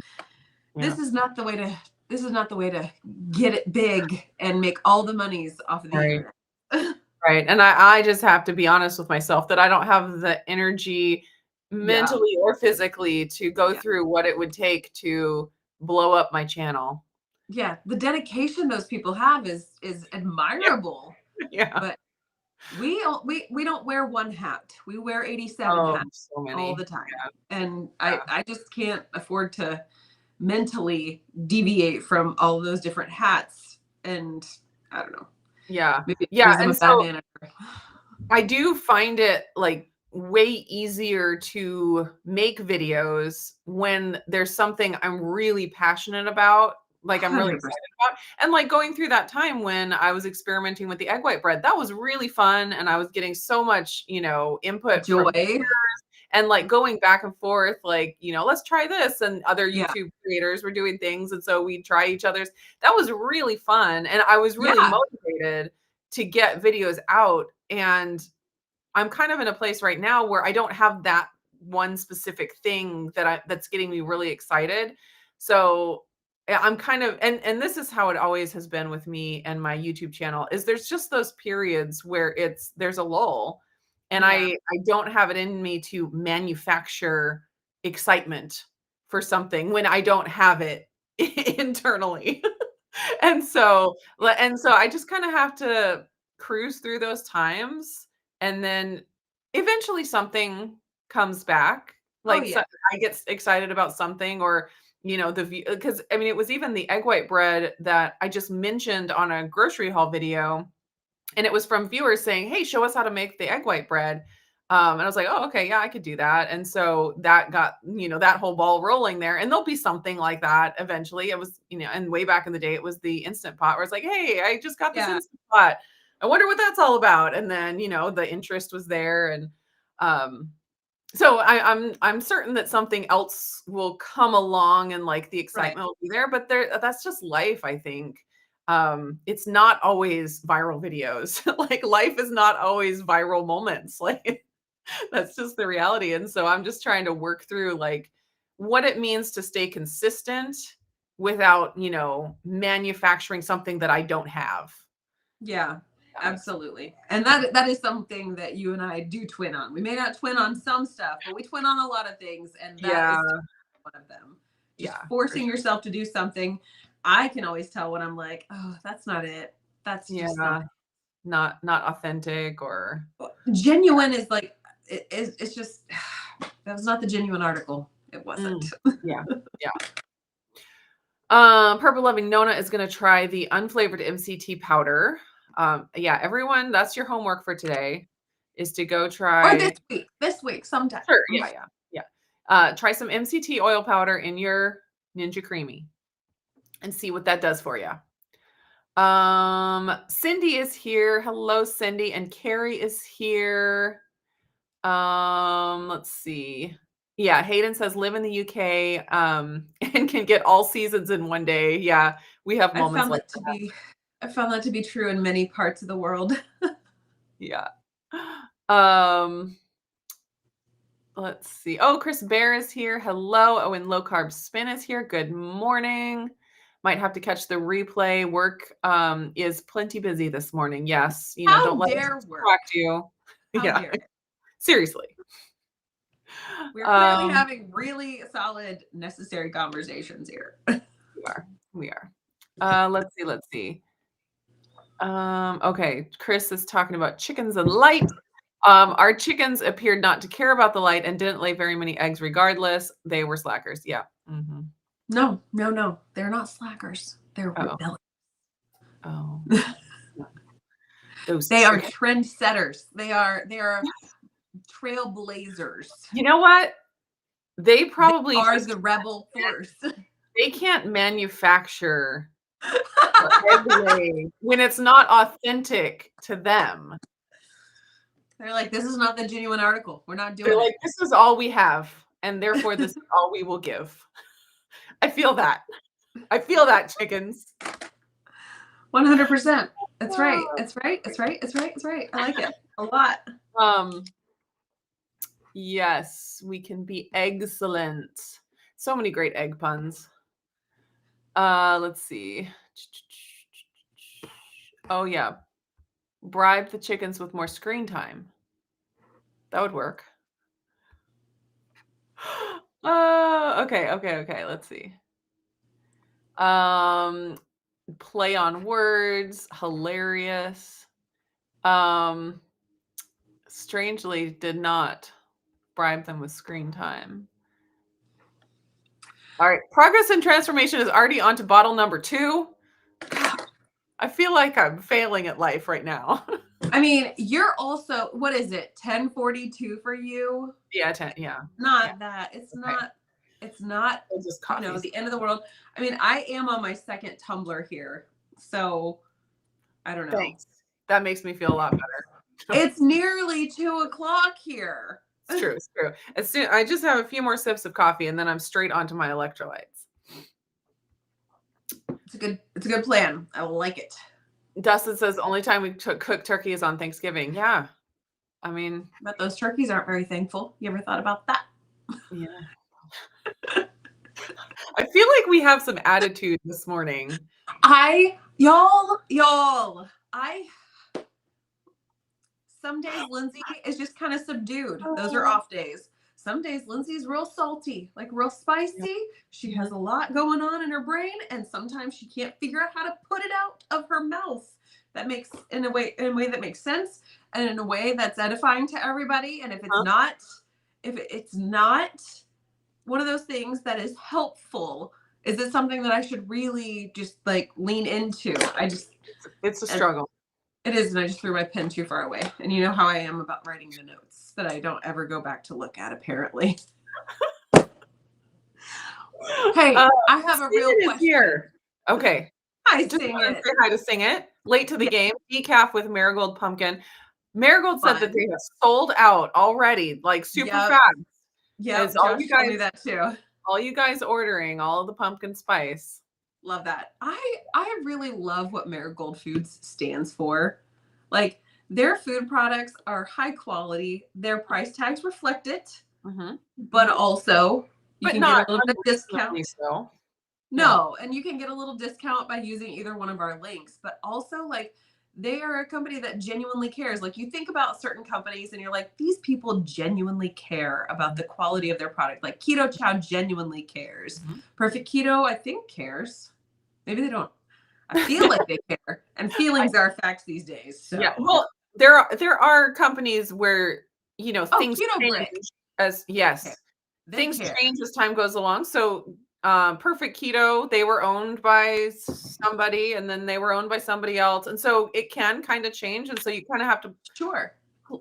Yeah. this is not the way to get it big and make all the monies off of the Right. internet. Right, and I just have to be honest with myself that I don't have the energy Yeah. mentally or physically to go Yeah. through what it would take to blow up my channel. Yeah. The dedication those people have is Yeah, admirable, yeah. but we don't wear one hat. We wear 87 Oh, hats so all the many. time. Yeah, And yeah. I just can't afford to mentally deviate from all of those different hats. And I don't know. Yeah. Maybe it's Yeah, because I'm and a bad so manager. I do find it, like, way easier to make videos when there's something I'm really passionate about, like, I'm really excited 100% about, and, like, going through that time when I was experimenting with the egg white bread, that was really fun, and I was getting so much, input from joy. and, like, going back and forth, like, "Let's try this," and other Yeah. YouTube creators were doing things, and so we'd try each other's. That was really fun, and I was really Yeah. motivated to get videos out, and I'm kind of in a place right now where I don't have that one specific thing that's getting me really excited. So, yeah, I'm kind of and this is how it always has been with me and my YouTube channel is there's just those periods where there's a lull and Yeah. I don't have it in me to manufacture excitement for something when I don't have it internally. And so I just kinda have to cruise through those times, and then eventually something comes back, Oh like, yeah. I get excited about something or, the view because, I mean, it was even the egg white bread that I just mentioned on a grocery haul video, and it was from viewers saying, "Hey, show us how to make the egg white bread." And I was like, "Oh, okay, yeah, I could do that." And so that got, that whole ball rolling there. And there'll be something like that eventually. It was, and way back in the day, it was the Instant Pot where it's like, "Hey, I just got this Yeah. Instant Pot. I wonder what that's all about." And then, the interest was there. And um, so I'm certain that something else will come along and like the Right. excitement will be there, but that's just life, I think. It's not always viral videos. Like life is not always viral moments. Like that's just the reality. And so I'm just trying to work through like what it means to stay consistent without, manufacturing something that I don't have. Yeah. That makes sense. Absolutely. And that is something that you and I do twin on. We may not twin on some stuff, but we twin on a lot of things, and that Yeah, is one of them. Just yeah, for forcing sure. yourself to do something. I can always tell when I'm like, "Oh, that's not it. That's just not Yeah, not authentic or genuine." Is like it's just that was not the genuine article. It mm, wasn't. yeah, yeah. Purple Loving Nona is gonna try the unflavored MCT powder. Yeah, everyone, that's your homework for today, is to go Or this try week. This week sometime. sure, yeah, yeah, yeah. Try some MCT oil powder in your Ninja Creamy and see what that does for you. Cindy is here. Hello, Cindy, and Carrie is here. Let's see. Yeah, Hayden says live in the UK, and can get all seasons in one day. Yeah, we have I moments found like that to that. be I found that to be true in many parts of the world. Yeah. Um, let's see. Oh, Chris Bear is here. Hello. Oh, and Low Carb Spin is here. Good morning. Might have to catch the replay. Work is plenty busy this morning. Yes, How don't let us dare work? distract you. How Yeah, dare it? seriously. We're clearly Um, having really solid, necessary conversations here. we are. We are. Let's see. Let's see. Okay, Chris is talking about chickens and light. Our chickens appeared not to care about the light and didn't lay very many eggs regardless. They were slackers. Yeah. No, no, no. They're not slackers. They're Oh. rebellious. Oh. Those They are chickens. trendsetters. They are trailblazers. You know what? They They probably are just the rebel force. they can't manufacture the egg lay when it's not authentic to them. They're like, this is not the genuine article. We're not They're doing like, it. this is all we have, and therefore this is all we will give. I feel that. I feel that, chickens. 100%. That's right. It's right. It's right. It's right. It's right. I like it a lot. Yes, we can be excellent. So many great egg puns. Let's see. Oh yeah. Bribe the chickens with more screen time. That would work. Okay. Let's see. Play on words, hilarious. Strangely did not bribe them with screen time. All right, progress and transformation is already on to bottle number 2. God, I feel like I'm failing at life right now. I mean, you're also, what is it? 10:42 for you? Yeah, 10, yeah. Not Yeah. that. It's Okay. not, We'll just you know, the end of the world. I mean, I am on my second tumbler here. So I don't know. Thanks. That makes me feel a lot better. It's nearly 2:00 here. It's true. It's true. As soon, I just have a few more sips of coffee and then I'm straight onto my electrolytes. It's a good plan. I like it. Dustin says the only time we cook turkey is on Thanksgiving. Yeah. I mean, But those turkeys aren't very thankful. You ever thought about that? yeah. I feel like we have some attitude this morning. Some days Lindsay is just kind of subdued. Those are off days. Some days Lindsay's real salty, like real spicy. She has a lot going on in her brain, and sometimes she can't figure out how to put it out of her mouth. That makes in a way that makes sense, and in a way that's edifying to everybody. And if it's not one of those things that is helpful, is it something that I should really just like lean into? It's a struggle. It is, and I just threw my pen too far away. And you know how I am about writing the notes that I don't ever go back to look at, apparently. Hey, I have a real question. Here. Okay. I just sing want to it. say hi to Sing It. Late to the game. Decaf with Marigold Pumpkin. Marigold said that they have sold out already, like super fast. Yeah, Josh told me that too. All you guys ordering all of the pumpkin spice. Love that. I really love what Marigold Foods stands for. Like, their food products are high quality. Their price tags reflect it, but also you can get a little bit of discount. So. No, and you can get a little discount by using either one of our links. But also, like, they are a company that genuinely cares. Like, you think about certain companies and you're like, these people genuinely care about the quality of their product. Like, Keto Chow genuinely cares. Perfect Keto, I think, cares. Maybe they don't. I feel like they care. And feelings are facts these days. So. Yeah. Well, there are companies where, you know, things change as things change as time goes along. So Perfect Keto, they were owned by somebody and then they were owned by somebody else. And so it can kind of change. And so you kind of have to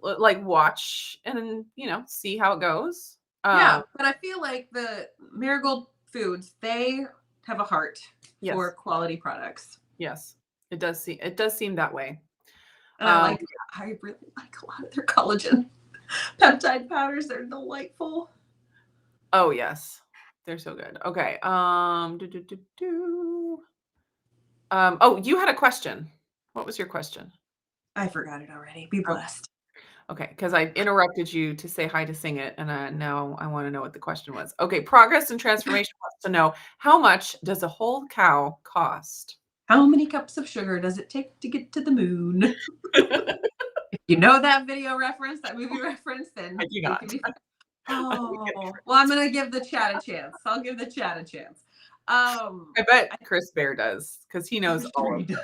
like watch and, you know, see how it goes. Yeah. But I feel like the Marigold Foods, they have a heart for quality products. Yes. It does seem that way. And I really like a lot of their collagen peptide powders. They're delightful. Oh, yes. They're so good. Okay. Oh, you had a question. What was your question? I forgot it already. Be blessed. Okay, because I interrupted you to say hi to Sing It, and now I want to know what the question was. Okay, Progress and Transformation wants to know, how much does a whole cow cost? How many cups of sugar does it take to get to the moon? If you know that video reference, that movie reference, then you got it. Oh, well, I'm going to give the chat a chance. I'll give the chat a chance. I bet Chris Bear does, because he knows all of it.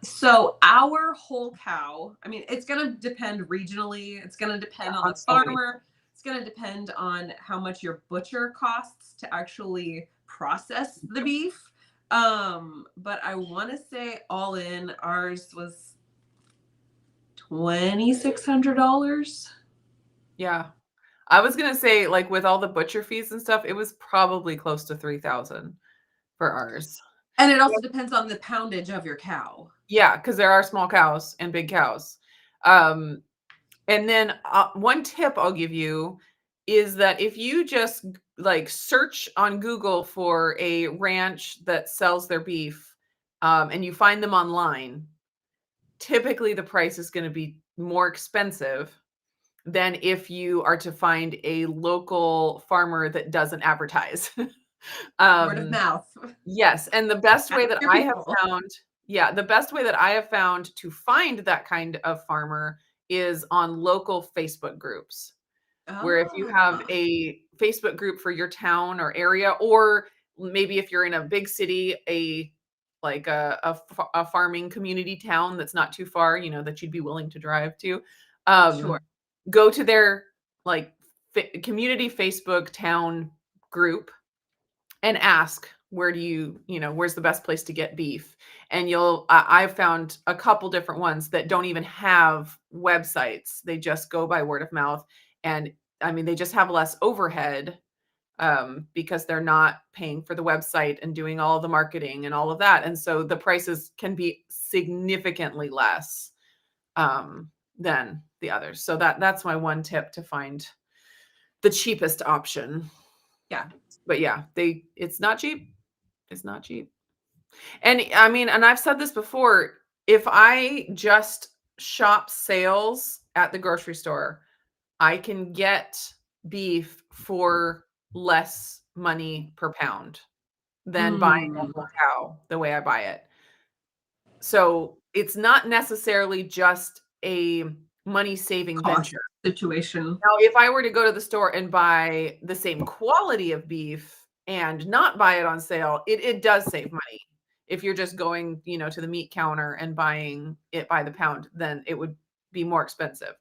So our whole cow, I mean, it's gonna depend regionally, it's gonna Yeah, depend on on the so many. farmer, it's gonna depend on how much your butcher costs to actually process the beef. But I wanna say all in, ours was $2,600. Yeah. I was gonna say, like, with all the butcher fees and stuff, it was probably close to 3,000 for ours. And it Yeah. also depends on the poundage of your cow. Yeah, because there are small cows and big cows. Um, and then, one tip I'll give you is that if you just, like, search on Google for a ranch that sells their beef, and you find them online, typically the price is gonna be more expensive than if you are to find a local farmer that doesn't advertise. Word of Um, mouth. yes, and the best Ask way that your I have people. found yeah, the best way that I have found to find that kind of farmer is on local Facebook groups, where if you have Oh, a Facebook group for your town or area, or maybe if you're in a big city, a farming community town that's not too far, that you'd be willing to drive to, sure. um, go to their, like, community Facebook town group and ask, where's the best place to get beef? And I've found a couple different ones that don't even have websites. They just go by word of mouth. And I mean, they just have less overhead, because they're not paying for the website and doing all the marketing and all of that. And so the prices can be significantly less, than the others. So that's my one tip, to find the cheapest option. Yeah. But yeah, it's not cheap. It's not cheap. And I mean, and I've said this before, if I just shop sales at the grocery store, I can get beef for less money per pound than buying a Mm. whole cow the way I buy it. So it's not necessarily just a money saving Cost venture. situation. Now, if I were to go to the store and buy the same quality of beef and not buy it on sale, it does save money. If you're just going, to the meat counter and buying it by the pound, then it would be more expensive.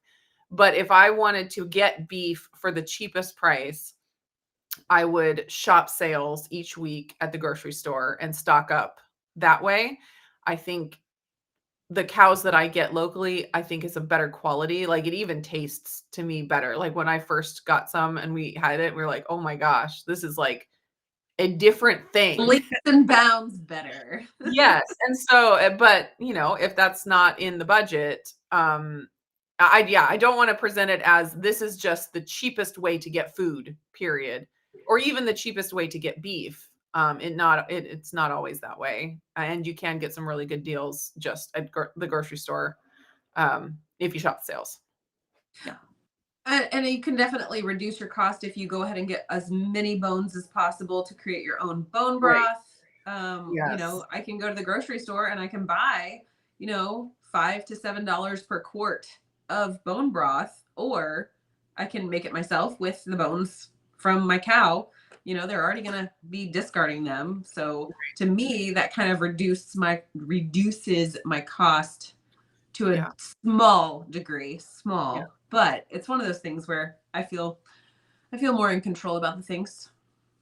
But if I wanted to get beef for the cheapest price, I would shop sales each week at the grocery store and stock up that way. I think the cows that I get locally, I think is a better quality. Like, it even tastes to me better. Like, when I first got some and we had it, we were like, "Oh my gosh, this is like a different thing." Leaps and bounds better. Yes, and so, but, if that's not in the budget, I don't wanna present it as this is just the cheapest way to get food, period, or even the cheapest way to get beef. It's not always that way, and you can get some really good deals just at the grocery store, if you shop sales. Yeah. And you can definitely reduce your cost if you go ahead and get as many bones as possible to create your own bone Right. broth. Yes. I can go to the grocery store and I can buy, $5 to $7 per quart of bone broth, or I can make it myself with the bones from my cow. They're already gonna be discarding them. So to me, that kind of reduces my cost to a Yeah. small degree, Yeah. small, but it's one of those things where I feel more in control about the things.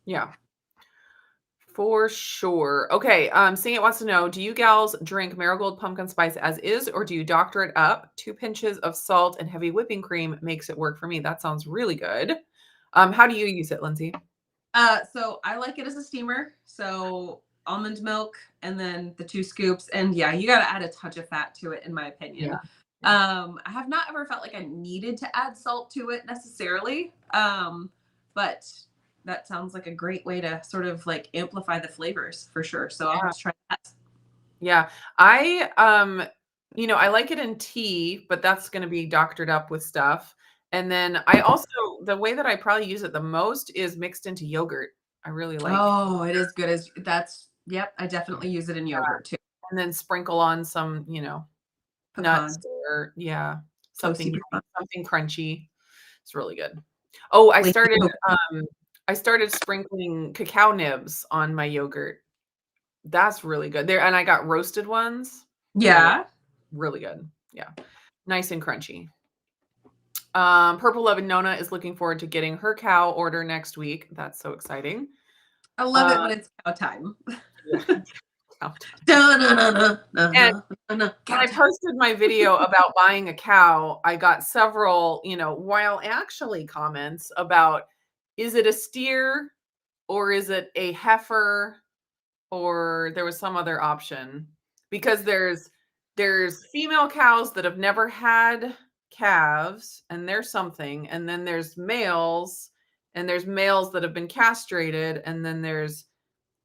Yeah. For sure. Okay, Sing It wants to know, do you gals drink Marigold pumpkin spice as is, or do you doctor it up? 2 pinches of salt and heavy whipping cream makes it work for me. That sounds really good. How do you use it, Lindsay? So I like it as a steamer. So almond milk and then the 2 scoops. And yeah, you got to add a touch of fat to it, in my Yeah. opinion. Yeah. I have not ever felt like I needed to add salt to it necessarily. But that sounds like a great way to sort of like amplify the flavors for sure. So I'll have Yeah. to try that. Yeah. I like it in tea, but that's gonna be doctored up with stuff. And then I also the way that I probably use it the most is mixed into yogurt. I really like. Oh, it is good as that's yep, I definitely use it in yogurt too. And then sprinkle on some, nuts, Pecan, or yeah, something toasty yummy, pecan. something crunchy. It's really good. Oh, Flaky coconut. I started sprinkling cacao nibs on my yogurt. That's really good. There, and I got roasted ones. They're Yeah. really good. Yeah. Nice and crunchy. Purple Love and Nona is looking forward to getting her cow order next week. That's so exciting. I love it when it's cow time. Yeah. Cow And When I posted my video about buying a cow, I got several, wild actually comments about, is it a steer or is it a heifer, or there was some other option, because there's female cows that have never had calves and they're something, and then there's males, and there's males that have been castrated, and then there's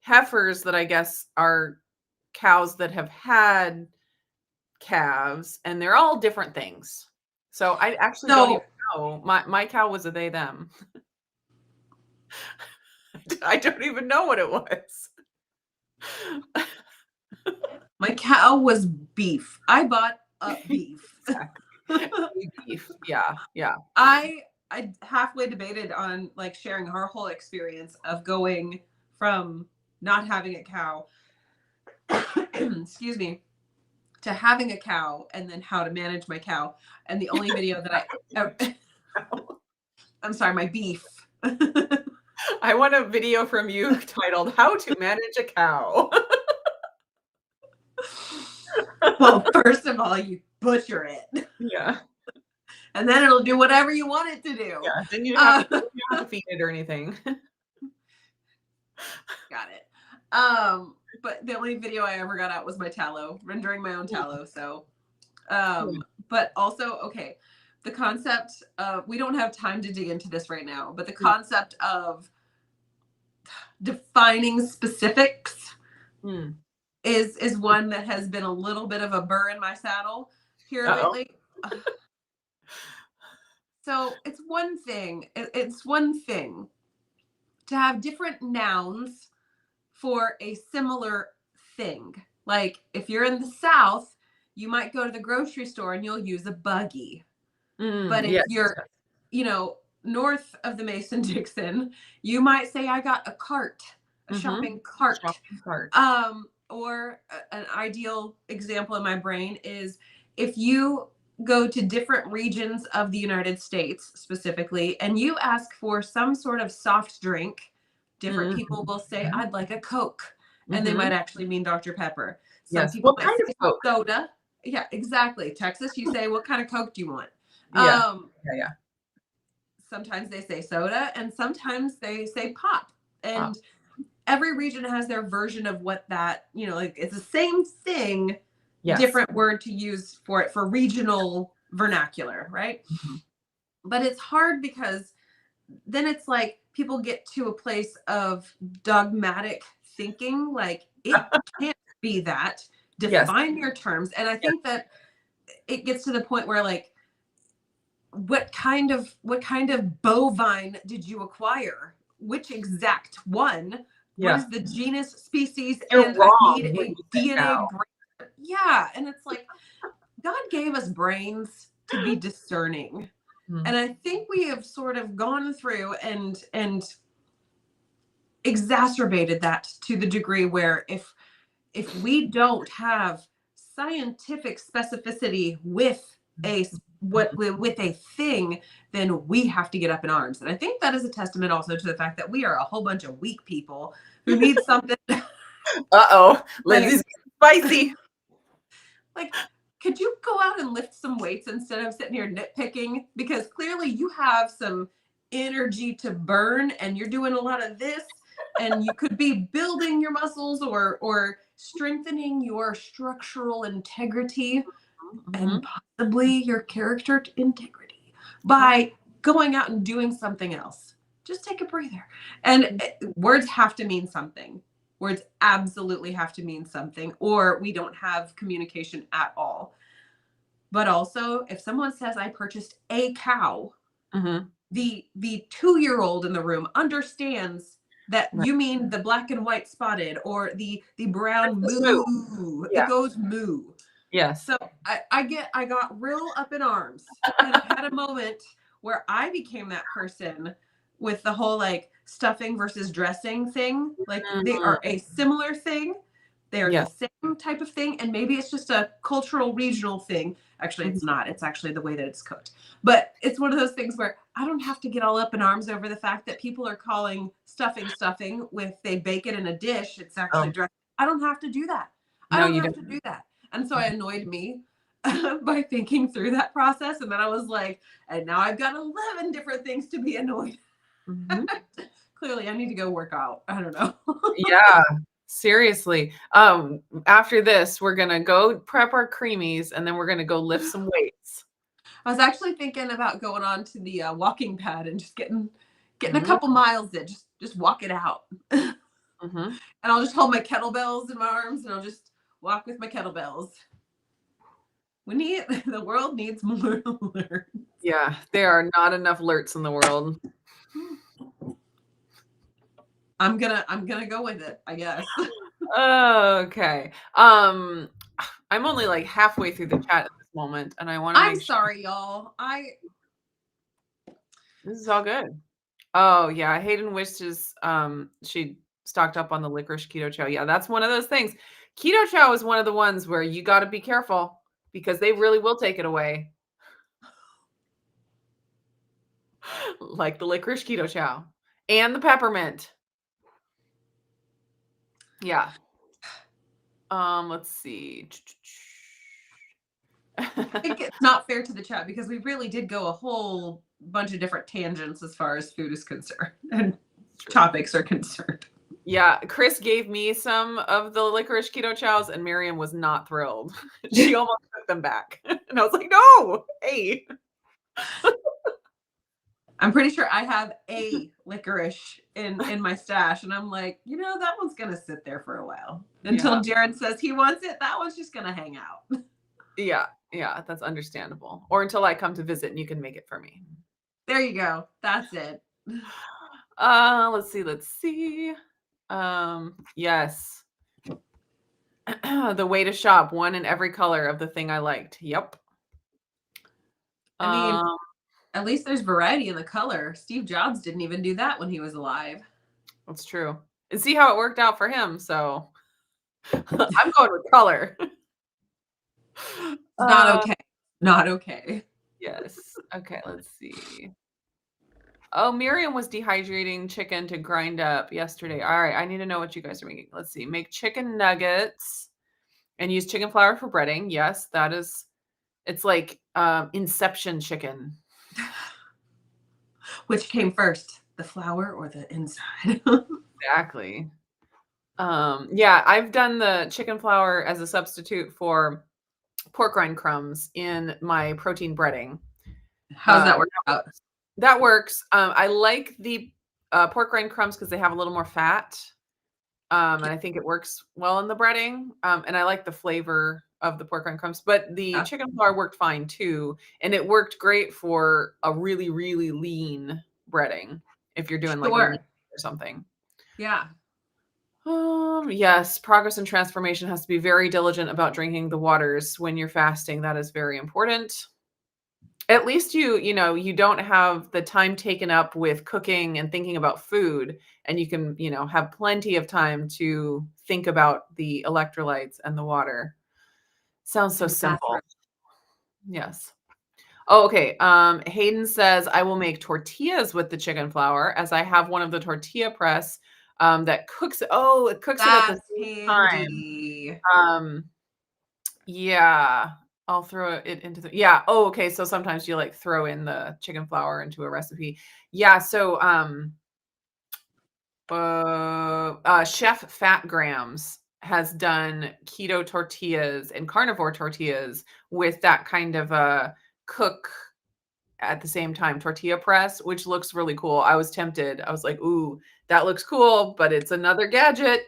heifers that I guess are cows that have had calves, and they're all different things. So I actually don't even know. My cow was a they them. I don't even know what it was. my cow was beef. I bought a beef. Beef. Yeah. I halfway debated on like sharing our whole experience of going from not having a cow, excuse me, to having a cow, and then how to manage my cow. And the only video that I'm sorry, my beef. I want a video from you titled "How to Manage a Cow." Well, first of all, you butcher it. Yeah. And then it'll do whatever you want it to do. Yeah. Then you don't have to feed it or anything. Got it. But the only video I ever got out was my tallow, rendering my own tallow. So, but also, okay, the concept of, we don't have time to dig into this right now, but the concept of defining specifics is one that has been a little bit of a burr in my saddle here lately. So it's one thing to have different nouns for a similar thing. Like if you're in the South, you might go to the grocery store and you'll use a buggy. But if you're, north of the Mason-Dixon, you might say, I got a cart, a shopping cart. Or an ideal example in my brain is if you go to different regions of the United States specifically, and you ask for some sort of soft drink, different people will say, I'd like a Coke. And they might actually mean Dr. Pepper. Some people might say soda. Yeah, exactly. Texas, you say, what kind of Coke do you want? Yeah. Sometimes they say soda, and sometimes they say pop. And every region has their version of what that, like it's the same thing, different word to use for it for regional vernacular, right? But it's hard because then it's like people get to a place of dogmatic thinking, like it can't be that. Define your terms. And I think that it gets to the point where like, what kind of bovine did you acquire? Which exact one? What is the genus, species? You're and wrong. I need a DNA break. Yeah. And it's like, God gave us brains to be discerning. And I think we have sort of gone through and exacerbated that to the degree where if we don't have scientific specificity with a thing, then we have to get up in arms. And I think that is a testament also to the fact that we are a whole bunch of weak people who need something. Lindsay's spicy. Like, could you go out and lift some weights instead of sitting here nitpicking? Because clearly you have some energy to burn and you're doing a lot of this, and you could be building your muscles or strengthening your structural integrity and possibly your character integrity by going out and doing something else. Just take a breather. And words have to mean something. Words absolutely have to mean something, or we don't have communication at all. But also, if someone says, I purchased a cow, the 2-year-old in the room understands that you mean the black and white spotted or the brown moo. It goes moo. Yes. So I got real up in arms, and I had a moment where I became that person with the whole like stuffing versus dressing thing. Like they are a similar thing, They're Yeah. the same type of thing, and maybe it's just a cultural regional thing. Actually, Mhm. it's not. It's actually the way that it's cooked. But it's one of those things where I don't have to get all up in arms over the fact that people are calling stuffing with they bake it in a dish. It's actually Oh, dressed. I don't have to do that. I no, don't you have don't. to do that. And so it annoyed me by thinking through that process. And then I was like, and now I've got 11 different things to be annoyed. Mhm. Clearly, I need to go work out. I don't know. Yeah, seriously. After this, we're gonna go prep our creamies, and then we're gonna go lift some weights. I was actually thinking about going on to the walking pad and just getting a Mhm, couple miles in, just walk it out. And mhm. I'll just hold my kettlebells in my arms and I'll just walk with my kettlebells. We need the world needs more alert. Yeah, there are not enough alerts in the world. I'm gonna go with it, I guess. Okay. I'm only, like, halfway through the chat at this moment, and I wanna I'm make sure sorry, y'all. I this is all good. Oh, yeah, Hayden wishes, she stocked up on the licorice keto chow. Yeah, that's one of those things. Keto chow is one of the ones where you gotta be careful because they really will take it away, like the licorice keto chow and the peppermint. Yeah. Let's see. think it's not fair to the chat because we really did go a whole bunch of different tangents as far as food is concerned and True. topics are concerned. Yeah, Chris gave me some of the licorice keto chows, and Miriam was not thrilled. She almost took them back, and I was like, "No, hey." I'm pretty sure I have a licorice in my stash, and I'm like, that one's gonna sit there for a while Yeah, until Jared says he wants it. That one's just gonna hang out. yeah, yeah, that's understandable. Or until I come to visit and you can make it for me. There you go. That's it. Let's see, let's see. Yes. The way to shop, one in every color of the thing I liked. Yep. I mean, Um, at least there's variety in the color. Steve Jobs didn't even do that when he was alive. that's true. And see how it worked out for him, so I'm going with color. It's not Uh, okay. Not okay. yes. Okay, let's see. Oh, Miriam was dehydrating chicken to grind up yesterday. All right, I need to know what you guys are making. Let's see. Make chicken nuggets and use chicken flour for breading. Yes, that is it's like Inception chicken. Which came first, the flour or the inside? Exactly. Yeah, I've done the chicken flour as a substitute for pork rind crumbs in my protein breading. How's that work out? That works. I like the pork rind crumbs because they have a little more fat. And I think it works well in the breading. And I like the flavor of the pork rind crumbs, but the Yeah. chicken flour worked fine too. And it worked great for a really, really lean breading if you're doing like a week Sure. or something. Yeah. Yes, progress and transformation has to be very diligent about drinking the waters when you're fasting. That is very important. At least you don't have the time taken up with cooking and thinking about food, and you can, have plenty of time to think about the electrolytes and the water. Sounds so In the bathroom. simple. Yes. Oh, okay. Hayden says, "I will make tortillas with the chicken flour as I have one of the tortilla press, that cooks it cooks it at the That's same time." handy. Um, yeah, I'll throw it into the yeah. Oh, okay. So sometimes you like throw in the chicken flour into a recipe. Yeah. So, Chef Fat Grams has done keto tortillas and carnivore tortillas with that kind of a cook at the same time tortilla press, which looks really cool. I was tempted. I was like, "Ooh, that looks cool, but it's another gadget."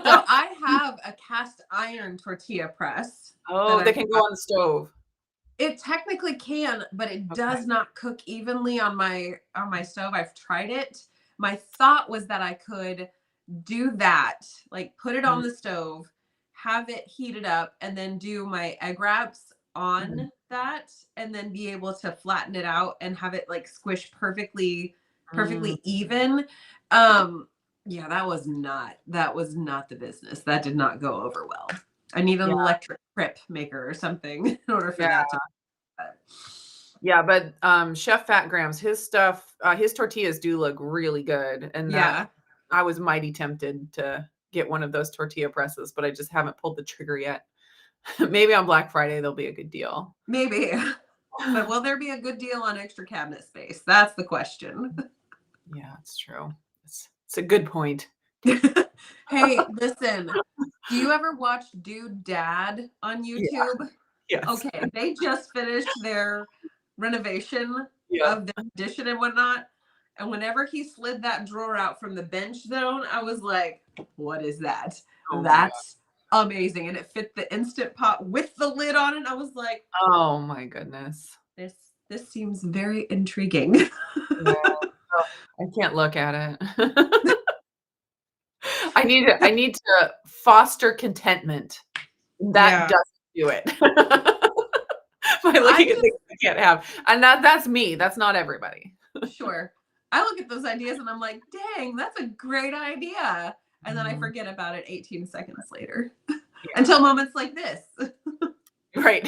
So I have a cast iron tortilla press that Oh, they I've can go got. on the stove. It technically can, but it Okay. does not cook evenly on my stove. I've tried it. My thought was that I could do that, like put it on Mhm, the stove, have it heated up, and then do my egg wraps mhm, on that, and then be able to flatten it out and have it like squish perfectly mm. even. Um, Yeah, that was not the business. That did not go over well. I need an Yeah, electric crepe maker or something in order for yeah, that to. yeah, but, Chef Fat Grams, his stuff, his tortillas do look really good, and that Yeah, I was mighty tempted to get one of those tortilla presses, but I just haven't pulled the trigger yet. Maybe on Black Friday, there'll be a good deal. maybe. But will there be a good deal on extra cabinet space? That's the question. Yeah, it's true. It's a good point. Hey, listen, do you ever watch Dude Dad on Yeah, YouTube? yes. Okay, they just finished their renovation Yeah. of the addition and whatnot. And whenever he slid that drawer out from the bench zone, I was like, what is that? Oh my god. That's amazing. And it fit the Instant Pot with the lid on it. I was like, Oh my goodness. this this seems very intriguing. Yeah. Oh, I can't look at it. I need to foster contentment. That Yeah. doesn't do it. By I looking at just things I can't have. And that's me, that's not everybody. sure. I look at those ideas and I'm like, dang, that's a great idea. And then I Mhm. forget about it 18 seconds later Yeah, until moments like this. right.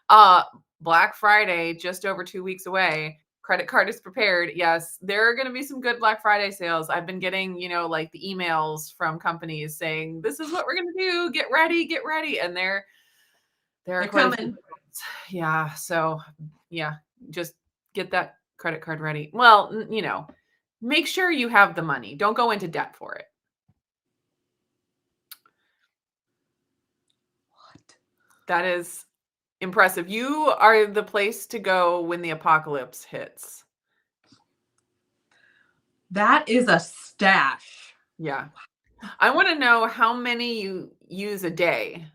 Uh, Black Friday, just over 2 weeks away. Credit card is prepared. Yes, there are gonna be some good Black Friday sales. I've been getting, like, the emails from companies saying, "This is what we're gonna do. Get ready," and there are They're quite a few coming. things. Yeah, so, yeah, just get that credit card ready. Well, make sure you have the money. Don't go into debt for it. What? That is impressive. You are the place to go when the apocalypse hits. That is a stash. Yeah. I wanna know how many you use a day.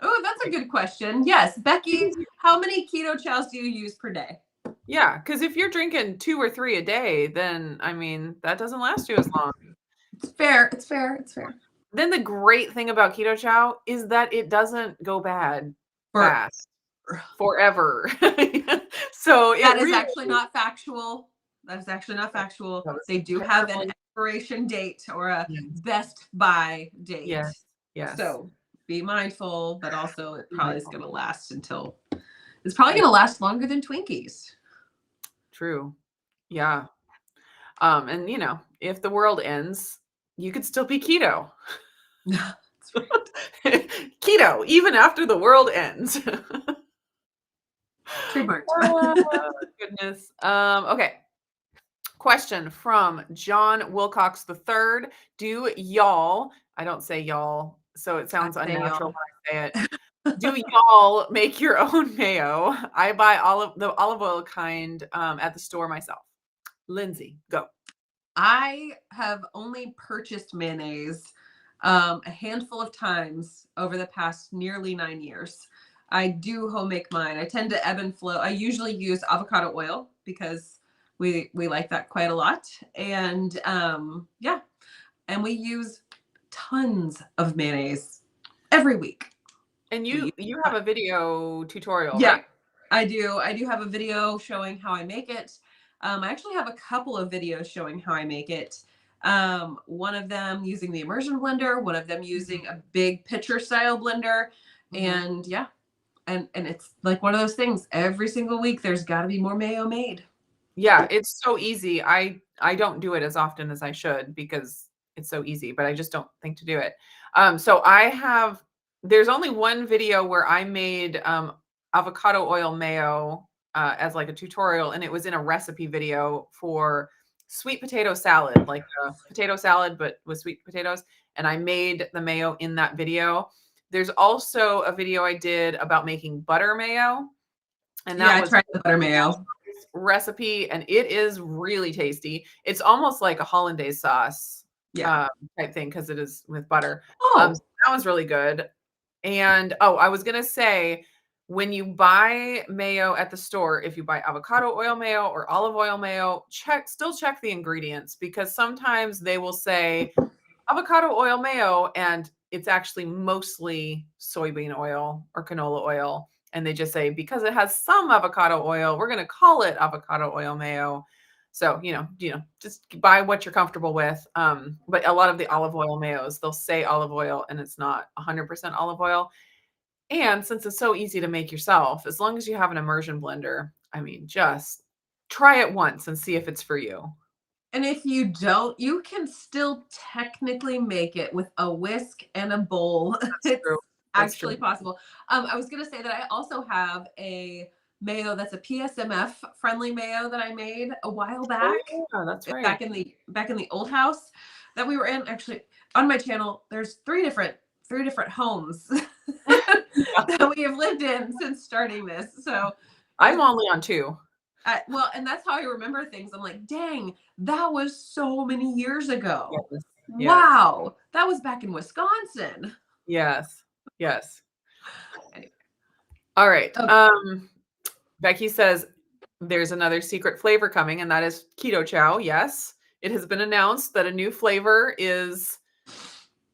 Oh, that's a good question. Yes, Becky, Because how many keto chows do you use per day? yeah, because if you're drinking 2 or 3 a day, then, I mean, that doesn't last you as long. It's fair. It's fair. It's fair. Then the great thing about keto chow is that it doesn't go bad For fast, forever. So it that is really actually not factual. That is actually not factual. that was They do have an terribly expiration date or a yes, best buy date. yes, yes. So be mindful, but also it Be probably is mindful. going to last until it's probably Yeah, going to last longer than Twinkies. true. Yeah. And, if the world ends, you could still be keto. That's right. Keto, even after the world ends. Trademarked. Oh, goodness. Okay. Question from John Wilcox III. Do y'all, I don't say y'all, so it I sounds say unnatural y'all. when I say it. Do y'all make your own mayo? I buy the olive oil kind at the store myself. Lindsay, go. I have only purchased mayonnaise a handful of times over the past nearly 9 years. I do home make mine. I tend to ebb and flow. I usually use avocado oil because we like that quite a lot. And yeah, and we use tons of mayonnaise every week. And We use, you have a video tutorial, yeah, right? I do. I do have a video showing how I make it. I actually have a couple of videos showing how I make it. One of them using the immersion blender, one of them Mhm, using a big pitcher style blender. mhm. And yeah, and it's like one of those things. Every single week there's gotta be more mayo made. Yeah, it's so easy. I don't do it as often as I should because it's so easy, but I just don't think to do it. So there's only one video where I made avocado oil mayo as like a tutorial, and it was in a recipe video for sweet potato salad, like a potato salad but with sweet potatoes. And I made the mayo in that video. There's also a video I did about making butter mayo, and Yeah, that I was tried the butter mayo. recipe, and it is really tasty. It's almost like a hollandaise sauce, Yeah. um, type thing because it is with butter. So Oh, that was really good. And, oh, I was gonna say, when you buy mayo at the store, if you buy avocado oil mayo or olive oil mayo, check the ingredients because sometimes they will say avocado oil mayo, and it's actually mostly soybean oil or canola oil. And they just say, because it has some avocado oil, we're going to call it avocado oil mayo. So, just buy what you're comfortable with. But a lot of the olive oil mayos, they'll say olive oil and it's not 100% olive oil. And since it's so easy to make yourself, as long as you have an immersion blender, I mean, just try it once and see if it's for you. And if you don't, you can still technically make it with a whisk and a bowl. That's It's true. That's true. actually possible. I was gonna say that I also have a mayo that's a PSMF friendly mayo that I made a while Oh, back, yeah, that's back right. in the old house that we were in. Actually, on my channel, there's three different homes Yeah. that we have lived in since starting this. So I'm there's only on 2. well, and that's how I remember things. I'm like, dang, that was so many years ago. Yes. Yes. Wow, that was back in Wisconsin. Yes. Yes. Anyway, All right. okay, Becky says there's another secret flavor coming, and that is keto chow. Yes, it has been announced that a new flavor is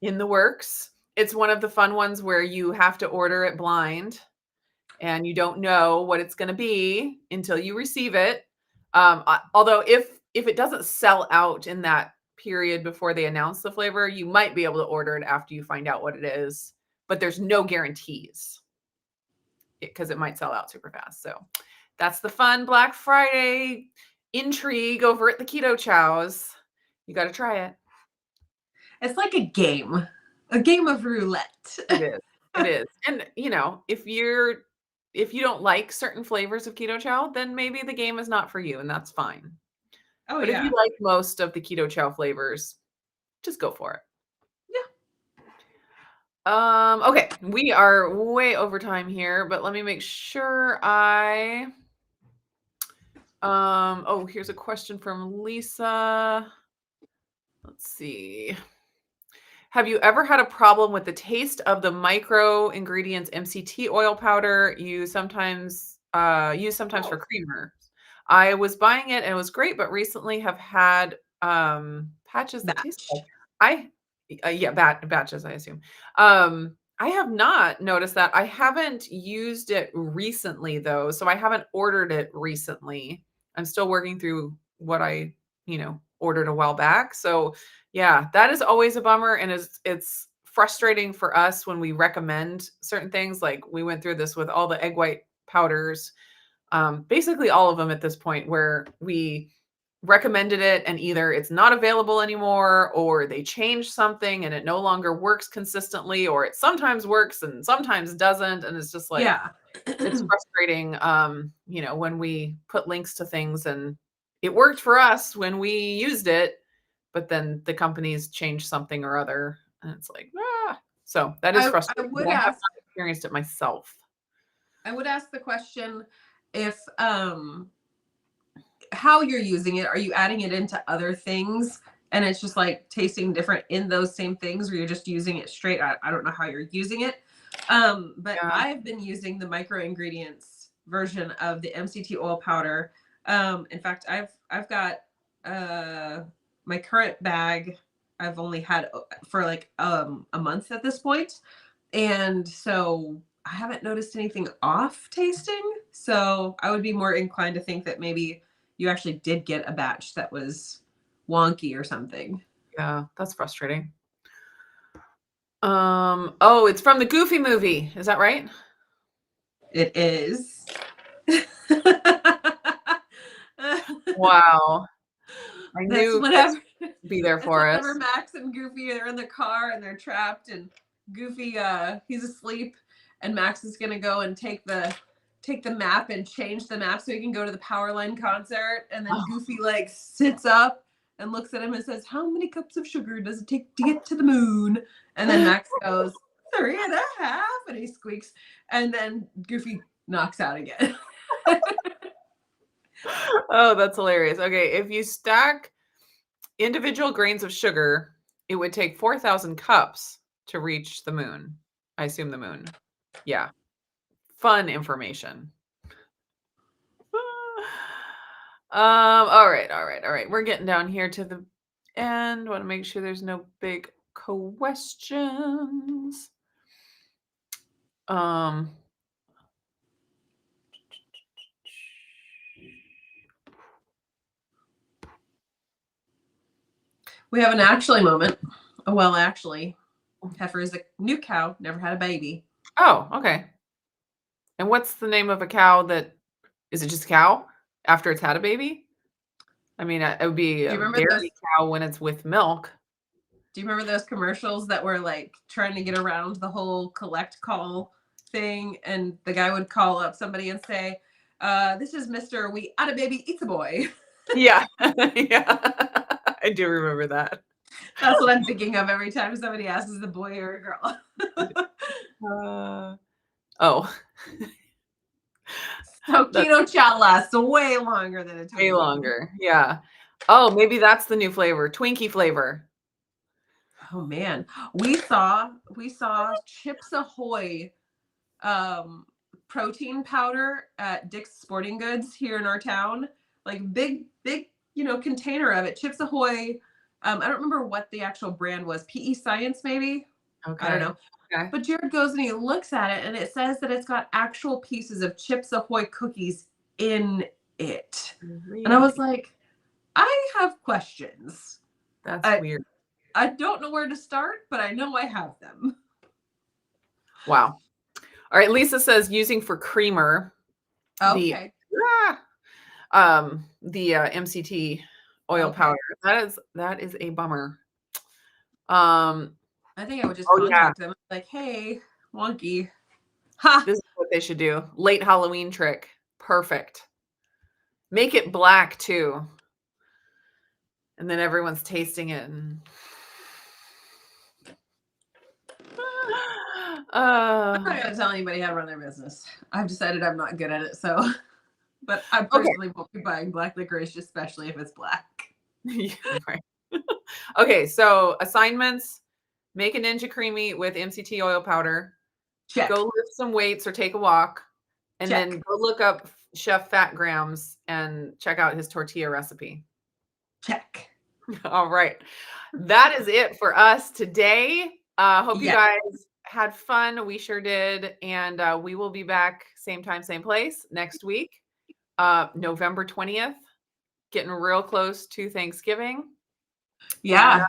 in the works. It's one of the fun ones where you have to order it blind and you don't know what it's going to be until you receive it. Although if it doesn't sell out in that period before they announce the flavor, you might be able to order it after you find out what it is, but there's no guarantees because it might sell out super fast. So that's the fun Black Friday intrigue over at the Keto Chows. You got to try it. it's like a game of roulette. It is. It is. And if you don't like certain flavors of keto chow, then maybe the game is not for you and that's fine. Oh But if you yeah, like most of the keto chow flavors, just go for it. yeah. Okay, we are way over time here, but let me make sure oh, here's a question from Lisa. Let's see. Have you ever had a problem with the taste of the micro ingredients MCT oil powder you sometimes use sometimes for creamer? I was buying it and it was great, but recently have had patches that taste like Batch. I yeah, batches, I assume. I have not noticed that. I haven't used it recently though, so I haven't ordered it recently. I'm still working through what I, ordered a while back. So yeah, that is always a bummer, and it's frustrating for us when we recommend certain things. Like we went through this with all the egg white powders, basically all of them at this point, where we recommended it and either it's not available anymore or they changed something and it no longer works consistently, or it sometimes works and sometimes doesn't, and it's just like Yeah. it's frustrating, when we put links to things and it worked for us when we used it, but then the companies change something or other, and it's like, so that is I frustrating, but would I have ask not experienced it myself. I would ask the question if how you're using it. Are you adding it into other things and it's just like tasting different in those same things, or you're just using it straight? I don't know how you're using it. But Yeah. I've been using the micro ingredients version of the MCT oil powder. In fact, I've got my current bag I've only had for like a month at this point. And so I haven't noticed anything off tasting. So I would be more inclined to think that maybe you actually did get a batch that was wonky or something. Yeah, that's frustrating. Oh, it's from the Goofy movie. Is that right? It is. Wow. I That's knew Chris whenever would be there that's for whenever us. Max and Goofy are in the car and they're trapped, and Goofy he's asleep, and Max is gonna go and take the map and change the map so he can go to the Powerline concert, and then Oh, Goofy like sits up and looks at him and says, "How many cups of sugar does it take to get to the moon?" And then Max goes, 3.5, and he squeaks, and then Goofy knocks out again. oh, that's hilarious. Okay, if you stack individual grains of sugar, it would take 4,000 cups to reach the moon. I assume the moon. Yeah. Fun information. All right, all right, all right. We're getting down here to the end. Want to make sure there's no big questions. Um, We have an actually moment. Well, actually, Heifer is a new cow, never had a baby. Oh, okay. And what's the name of a cow that is it just a cow after it's had a baby? I mean, it would be Do a you remember those? dairy cow when it's with milk. Do you remember those commercials that were like trying to get around the whole collect call thing? And the guy would call up somebody and say, "This is Mister. We had a baby. Eats a boy." Yeah. Yeah. I do remember that. That's what I'm thinking of every time somebody asks is a boy or a girl. Oh, So that's keto chow lasts way longer than a way Twinkie. longer. Yeah. Oh, maybe that's the new flavor, Twinkie flavor. Oh man, we saw Chips Ahoy um, protein powder at Dick's Sporting Goods here in our town. Like big, container of it. Chips Ahoy. I don't remember what the actual brand was. PE Science, maybe. I don't Okay. know. Okay. But Jared goes and he looks at it, and it says that it's got actual pieces of Chips Ahoy cookies in it. And I was Really? like, I have questions. That's I weird. I don't know where to start, but I know I have them. Wow. All right, Lisa says using for creamer the Okay. MCT oil Okay. powder. That is a bummer. Um, I think I would just oh yeah, contact them like, hey, wonky. Ha! this is what they should do. Late Halloween trick. Perfect. Make it black too. And then everyone's tasting it and I'm not gonna tell anybody how to run their business. I've decided I'm not good at it, so but I okay. personally won't be buying black licorice, especially if it's black. Yeah, right. Okay, so assignments, make a Ninja Creamy with MCT oil powder, go Check. lift some weights or take a walk, and then Check. go look up Chef Fat Grams and check out his tortilla recipe. Check. All right. That is it for us today. Hope you Yeah. guys had fun. We sure did. And we will be back same time, same place next week, November 20th, getting real close to Thanksgiving. And Yeah.